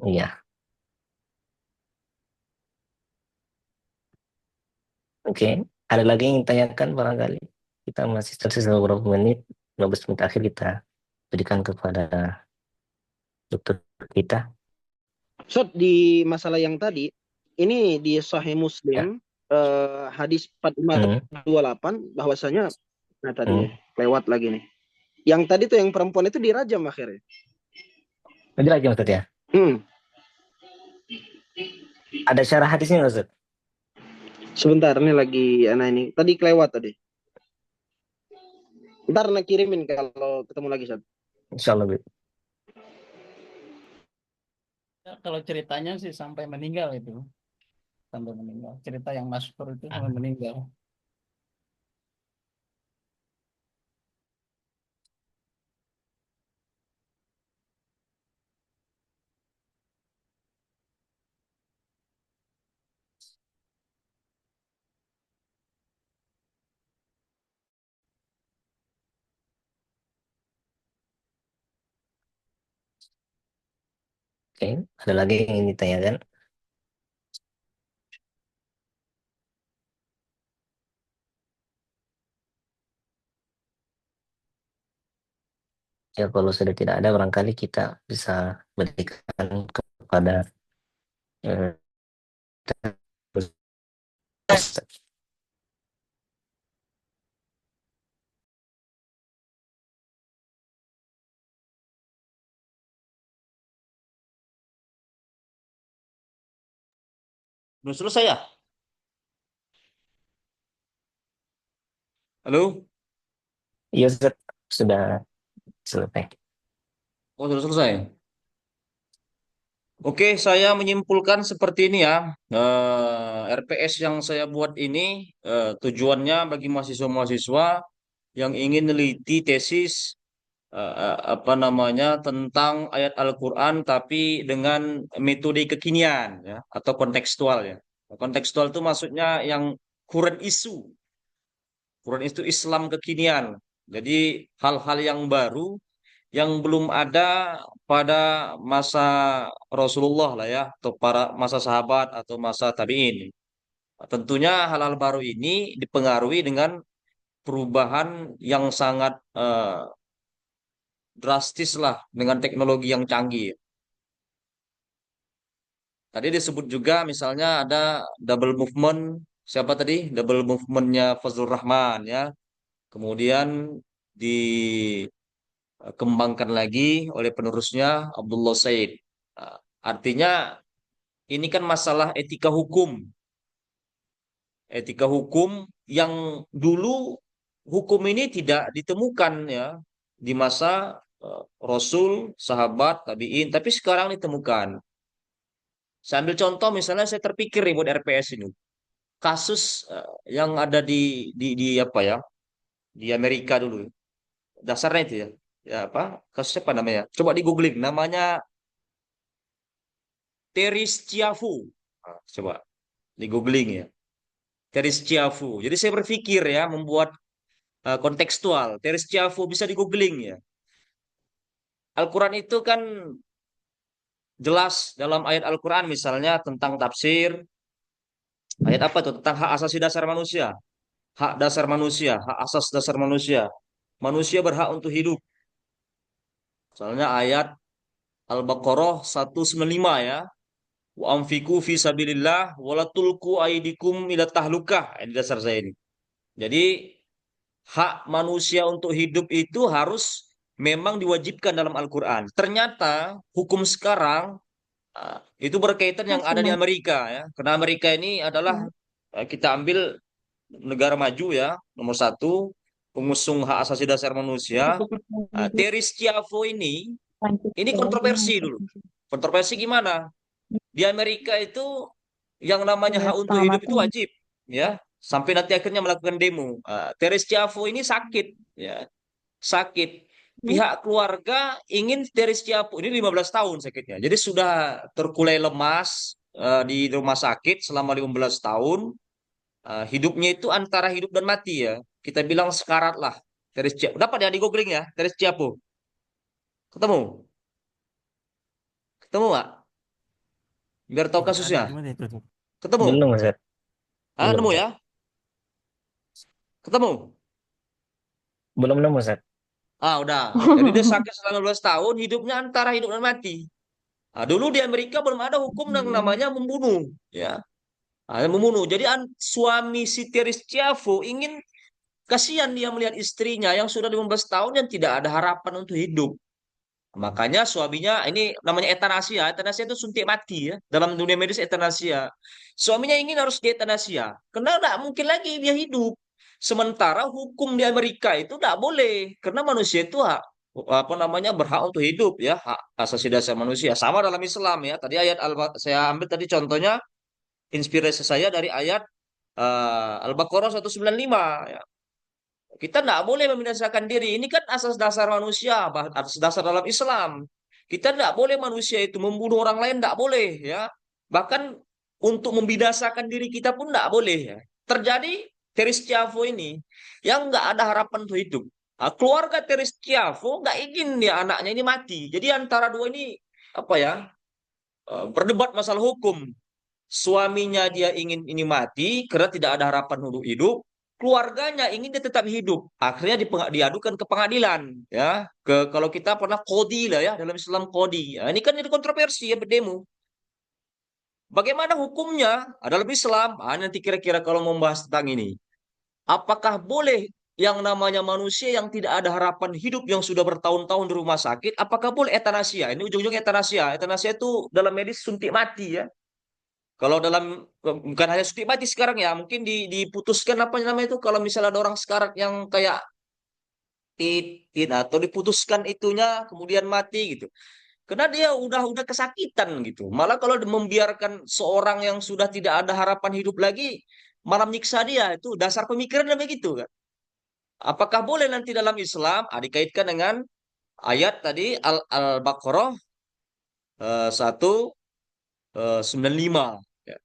Iya. Oke. Ada lagi yang ingin tanyakan barangkali? Kita masih tersisa beberapa menit. 15 menit akhir kita berikan kepada dokter kita. So di masalah yang tadi, ini di Sahih Ya. Muslim hadis 4528 bahwasanya nah tadi lewat lagi nih. Yang tadi tuh yang perempuan itu dirajam akhirnya. Lanjut lagi maksudnya. Ada syarah hadisnya nggak, Ustaz? Sebentar ini lagi ini. Tadi kelewat tadi. Ntar nak kirimin kalau ketemu lagi, Ustaz. Insyaallah, Bib. Ya, kalau ceritanya sih sampai meninggal itu. Sampai meninggal. Cerita yang masyhur itu sampai meninggal. Oke, ada lagi yang ingin ditanyakan? Ya kalau sudah tidak ada barangkali kita bisa berikan kepada eh, Belum selesai ya? Halo? Iya Ustaz, sudah selesai. Oh, sudah selesai. Oke, saya menyimpulkan seperti ini ya. RPS yang saya buat ini tujuannya bagi mahasiswa-mahasiswa yang ingin meneliti tesis apa namanya tentang ayat Al-Quran tapi dengan metode kekinian ya atau kontekstual ya. Kontekstual itu maksudnya yang current issue, current itu Islam kekinian. Jadi hal-hal yang baru yang belum ada pada masa Rasulullah lah ya, atau para masa sahabat atau masa tabi'in. Tentunya hal-hal baru ini dipengaruhi dengan perubahan yang sangat drastis lah dengan teknologi yang canggih. Tadi disebut juga misalnya ada double movement, siapa tadi? Double movementnya Fazlur Rahman ya. Kemudian dikembangkan lagi oleh penerusnya Abdullah Said. Nah, artinya ini kan masalah etika hukum. Etika hukum yang dulu hukum ini tidak ditemukan ya di masa Rasul, sahabat, tabi'in, tapi sekarang ditemukan. Saya ambil contoh misalnya saya terpikir nih buat RPS ini. Kasus yang ada di apa ya? Di Amerika dulu. Dasarnya itu ya. Ya apa? Kasus apa namanya? Coba di googling namanya Teris Ciafu. Nah, coba di googling ya. Teris Ciafu. Jadi saya berpikir ya membuat kontekstual. Teris Ciafu bisa di googling ya. Al-Quran itu kan jelas dalam ayat Al-Quran misalnya tentang tafsir. Ayat apa itu? Tentang hak asasi dasar manusia. Hak dasar manusia, hak asas dasar manusia. Manusia berhak untuk hidup. Misalnya ayat Al-Baqarah 195 ya. Wa anfiqu fi sabilillah wa la tulqu aydikum ila tahlukah. Ini dasar saya ini. Jadi hak manusia untuk hidup itu harus memang diwajibkan dalam Al-Quran. Ternyata hukum sekarang itu berkaitan yang ada di Amerika ya. Karena Amerika ini adalah kita ambil negara maju ya, nomor satu, pengusung hak asasi dasar manusia. Teris Schiavo ini kontroversi dulu. Kontroversi gimana? Di Amerika itu yang namanya hak untuk hidup itu wajib, ya, sampai nanti akhirnya melakukan demo. Teris Schiavo ini sakit, ya, sakit. Pihak keluarga ingin Teris Schiavo ini 15 tahun sakitnya, jadi sudah terkulai lemas di rumah sakit selama 15 tahun. Hidupnya itu antara hidup dan mati ya. Kita bilang sekarat lah. Teris Schiavo. Dapat ya di googling ya, Teris Schiavo. Ketemu? Ketemu nggak? Biar tahu Tidak ada kasusnya. gimana itu? Ketemu? Belum Ustaz. Belum Nemu Ustaz. ya? Ketemu? Belum nemu Ustaz. Udah. Jadi dia sakit selama 12 tahun, hidupnya antara hidup dan mati. Dulu di Amerika belum ada hukum yang namanya membunuh, ya. Membunuh. Jadi suami si Teris Schiavo ingin kasihan dia melihat istrinya yang sudah 15 tahun yang tidak ada harapan untuk hidup. Makanya suaminya ini namanya etanasia. Etanasia itu suntik mati ya. Dalam dunia medis etanasia. Suaminya ingin harus dietanasia. Karena tidak mungkin lagi dia hidup. Sementara hukum di Amerika itu tidak boleh. Karena manusia itu hak, apa namanya, berhak untuk hidup ya. Hak asasi dasar manusia. Sama dalam Islam ya. Tadi ayat saya ambil tadi contohnya, inspirasi saya dari ayat Al-Baqarah 195 ya. Kita tidak boleh membinasakan diri. Ini kan asas dasar manusia, asas dasar dalam Islam. Kita tidak boleh manusia itu membunuh orang lain, tidak boleh ya. Bahkan untuk membinasakan diri kita pun tidak boleh ya. Terjadi Teris Schiavo ini yang nggak ada harapan untuk hidup. Keluarga Teris Schiavo nggak ingin dia anaknya ini mati. Jadi antara dua ini apa ya, berdebat masalah hukum. Suaminya dia ingin ini mati karena tidak ada harapan untuk hidup. keluarganya ingin dia tetap hidup. Akhirnya diadukan ke pengadilan, ya. Kalau kita pernah kodi lah ya, dalam Islam kodi. Ya, ini kan jadi kontroversi ya, berdemo. Bagaimana hukumnya? Ada lebih Islam. Nanti kira-kira kalau membahas tentang ini. Apakah boleh yang namanya manusia yang tidak ada harapan hidup yang sudah bertahun-tahun di rumah sakit, apakah boleh etanasia? Ini ujung-ujungnya etanasia. Etanasia itu dalam medis suntik mati ya. Kalau dalam bukan hanya suntik mati sekarang ya, mungkin diputuskan apa namanya itu kalau misalnya ada orang sekarang yang kayak titit atau diputuskan itunya kemudian mati gitu. Karena dia udah kesakitan gitu. Malah kalau membiarkan seorang yang sudah tidak ada harapan hidup lagi malah menyiksa dia, itu dasar pemikirannya begitu kan. Apakah boleh nanti dalam Islam dikaitkan dengan ayat tadi Al-Baqarah 195 ya.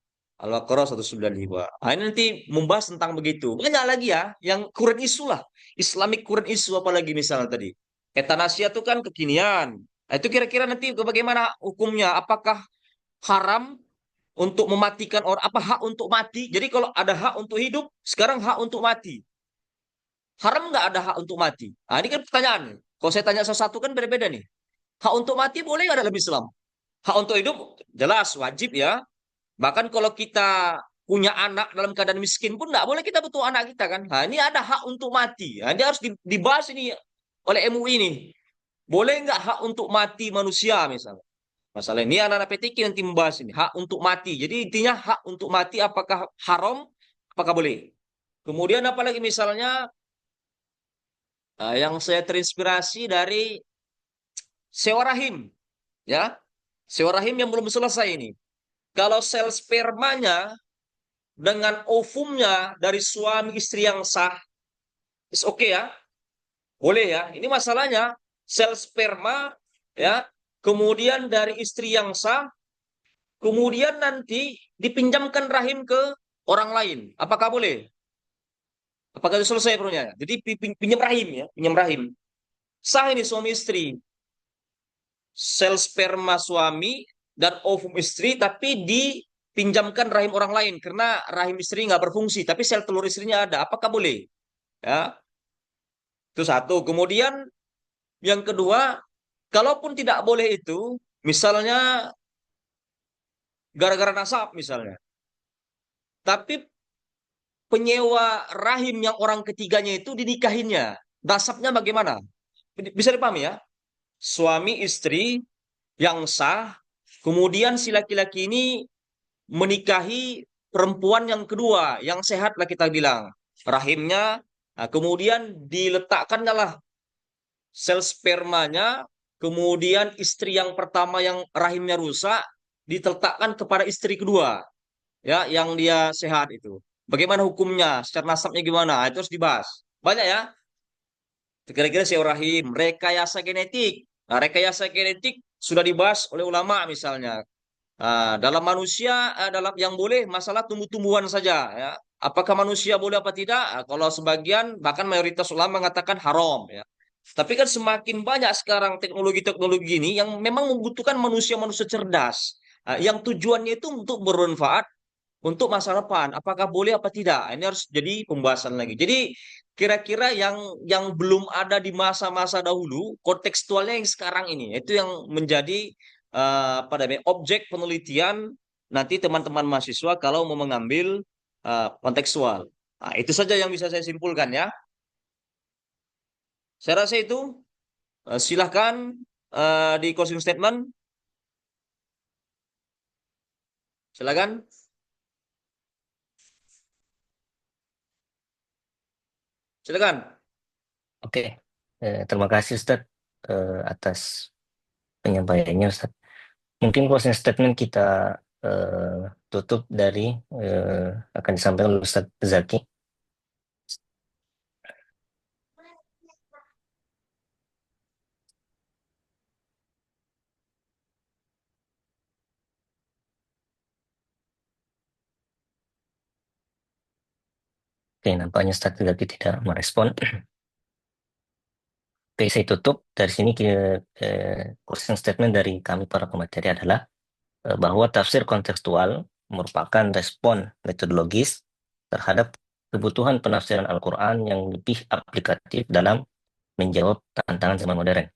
Al-Baqarah 195. Ini nanti membahas tentang begitu. Banyak lagi ya yang current isu lah. Islamic current isu apalagi misalnya tadi. Etanasia itu kan kekinian. Itu kira-kira nanti bagaimana hukumnya? Apakah haram untuk mematikan orang? Apa hak untuk mati? Jadi kalau ada hak untuk hidup, sekarang hak untuk mati. Haram nggak ada hak untuk mati? Ini kan pertanyaan. Kalau saya tanya sesuatu kan beda-beda nih. Hak untuk mati boleh nggak dalam Islam? Hak untuk hidup jelas wajib ya. Bahkan kalau kita punya anak dalam keadaan miskin pun nggak boleh kita butuh anak kita kan. Ini ada hak untuk mati. Ini harus dibahas ini oleh MUI ini. Boleh nggak hak untuk mati manusia misalnya? Masalah ini anak-anak PTK nanti membahas ini. Hak untuk mati. Jadi intinya hak untuk mati apakah haram, apakah boleh. Kemudian apalagi misalnya yang saya terinspirasi dari sewa rahim. Ya, sewa rahim yang belum selesai ini. Kalau sel spermanya dengan ovumnya dari suami istri yang sah, is oke ya, boleh ya. Ini masalahnya sel sperma ya, kemudian dari istri yang sah, kemudian nanti dipinjamkan rahim ke orang lain. Apakah boleh? Apakah itu selesai perlunya? Jadi pinjam rahim ya, pinjam rahim. Sah ini suami istri. Sel sperma suami dan ovum istri, tapi dipinjamkan rahim orang lain karena rahim istri nggak berfungsi, tapi sel telur istrinya ada. Apakah boleh? Ya, itu satu. Kemudian yang kedua, kalaupun tidak boleh itu, misalnya gara-gara nasab misalnya, tapi penyewa rahim yang orang ketiganya itu dinikahinnya, nasabnya bagaimana? Bisa dipahami ya? Suami istri yang sah, kemudian si laki-laki ini menikahi perempuan yang kedua, yang sehat lah kita bilang. Rahimnya, kemudian diletakkannya lah sel spermanya, kemudian istri yang pertama yang rahimnya rusak, diletakkan kepada istri kedua, ya, yang dia sehat itu. Bagaimana hukumnya, secara nasabnya gimana? Itu harus dibahas. Banyak ya. Kira-kira sewa rahim, rekayasa genetik. Rekayasa genetik sudah dibahas oleh ulama misalnya. Dalam manusia, dalam yang boleh masalah tumbuh-tumbuhan saja. Ya. Apakah manusia boleh apa tidak? Kalau sebagian, bahkan mayoritas ulama mengatakan haram. Ya. Tapi kan semakin banyak sekarang teknologi-teknologi ini yang memang membutuhkan manusia-manusia cerdas. Yang tujuannya itu untuk bermanfaat untuk masa depan. Apakah boleh apa tidak? Ini harus jadi pembahasan lagi. Jadi kira-kira yang belum ada di masa-masa dahulu, kontekstualnya yang sekarang ini, itu yang menjadi apa namanya objek penelitian nanti teman-teman mahasiswa kalau mau mengambil kontekstual. Itu saja yang bisa saya simpulkan ya. Saya rasa itu silahkan di closing statement. Silakan. Silakan. Oke, terima kasih Ustadz atas penyampaiannya Ustadz. Mungkin closing statement kita tutup dari akan disampaikan oleh Ustadz Zaki. Oke, nampaknya Ustadz Zaki tidak merespon. Oke, saya tutup. Dari sini closing statement dari kami para pemateri adalah bahwa tafsir kontekstual merupakan respon metodologis terhadap kebutuhan penafsiran Al-Quran yang lebih aplikatif dalam menjawab tantangan zaman modern.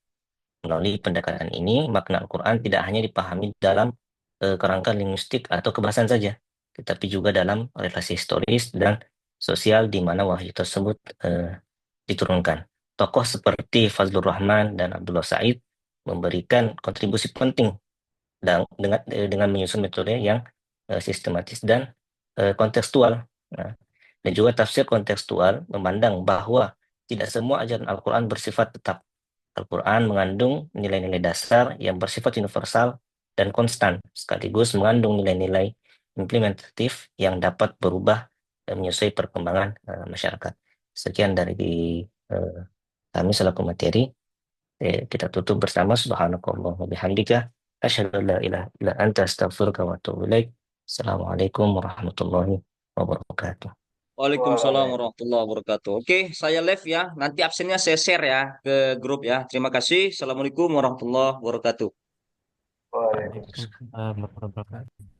Melalui pendekatan ini, makna Al-Quran tidak hanya dipahami dalam kerangka linguistik atau kebahasaan saja, tetapi juga dalam relasi historis dan sosial di mana wahyu tersebut diturunkan. Tokoh seperti Fazlur Rahman dan Abdullah Said memberikan kontribusi penting dengan menyusun metode yang sistematis dan kontekstual. Nah, dan juga tafsir kontekstual memandang bahwa tidak semua ajaran Al-Quran bersifat tetap. Al-Quran mengandung nilai-nilai dasar yang bersifat universal dan konstan, sekaligus mengandung nilai-nilai implementatif yang dapat berubah dan menyesuai perkembangan masyarakat. Sekian dari kami selaku materi. Kita tutup bersama subhanakallah wa bihamdika asyhadu an la ilaha illa anta astaghfiruka wa atubu ilaik. Assalamualaikum warahmatullahi wabarakatuh. Waalaikumsalam warahmatullahi wabarakatuh. Oke, saya live ya. Nanti absennya saya share ya ke grup ya. Terima kasih. Assalamualaikum warahmatullahi wabarakatuh. Waalaikumsalam. Waalaikumsalam warahmatullahi wabarakatuh.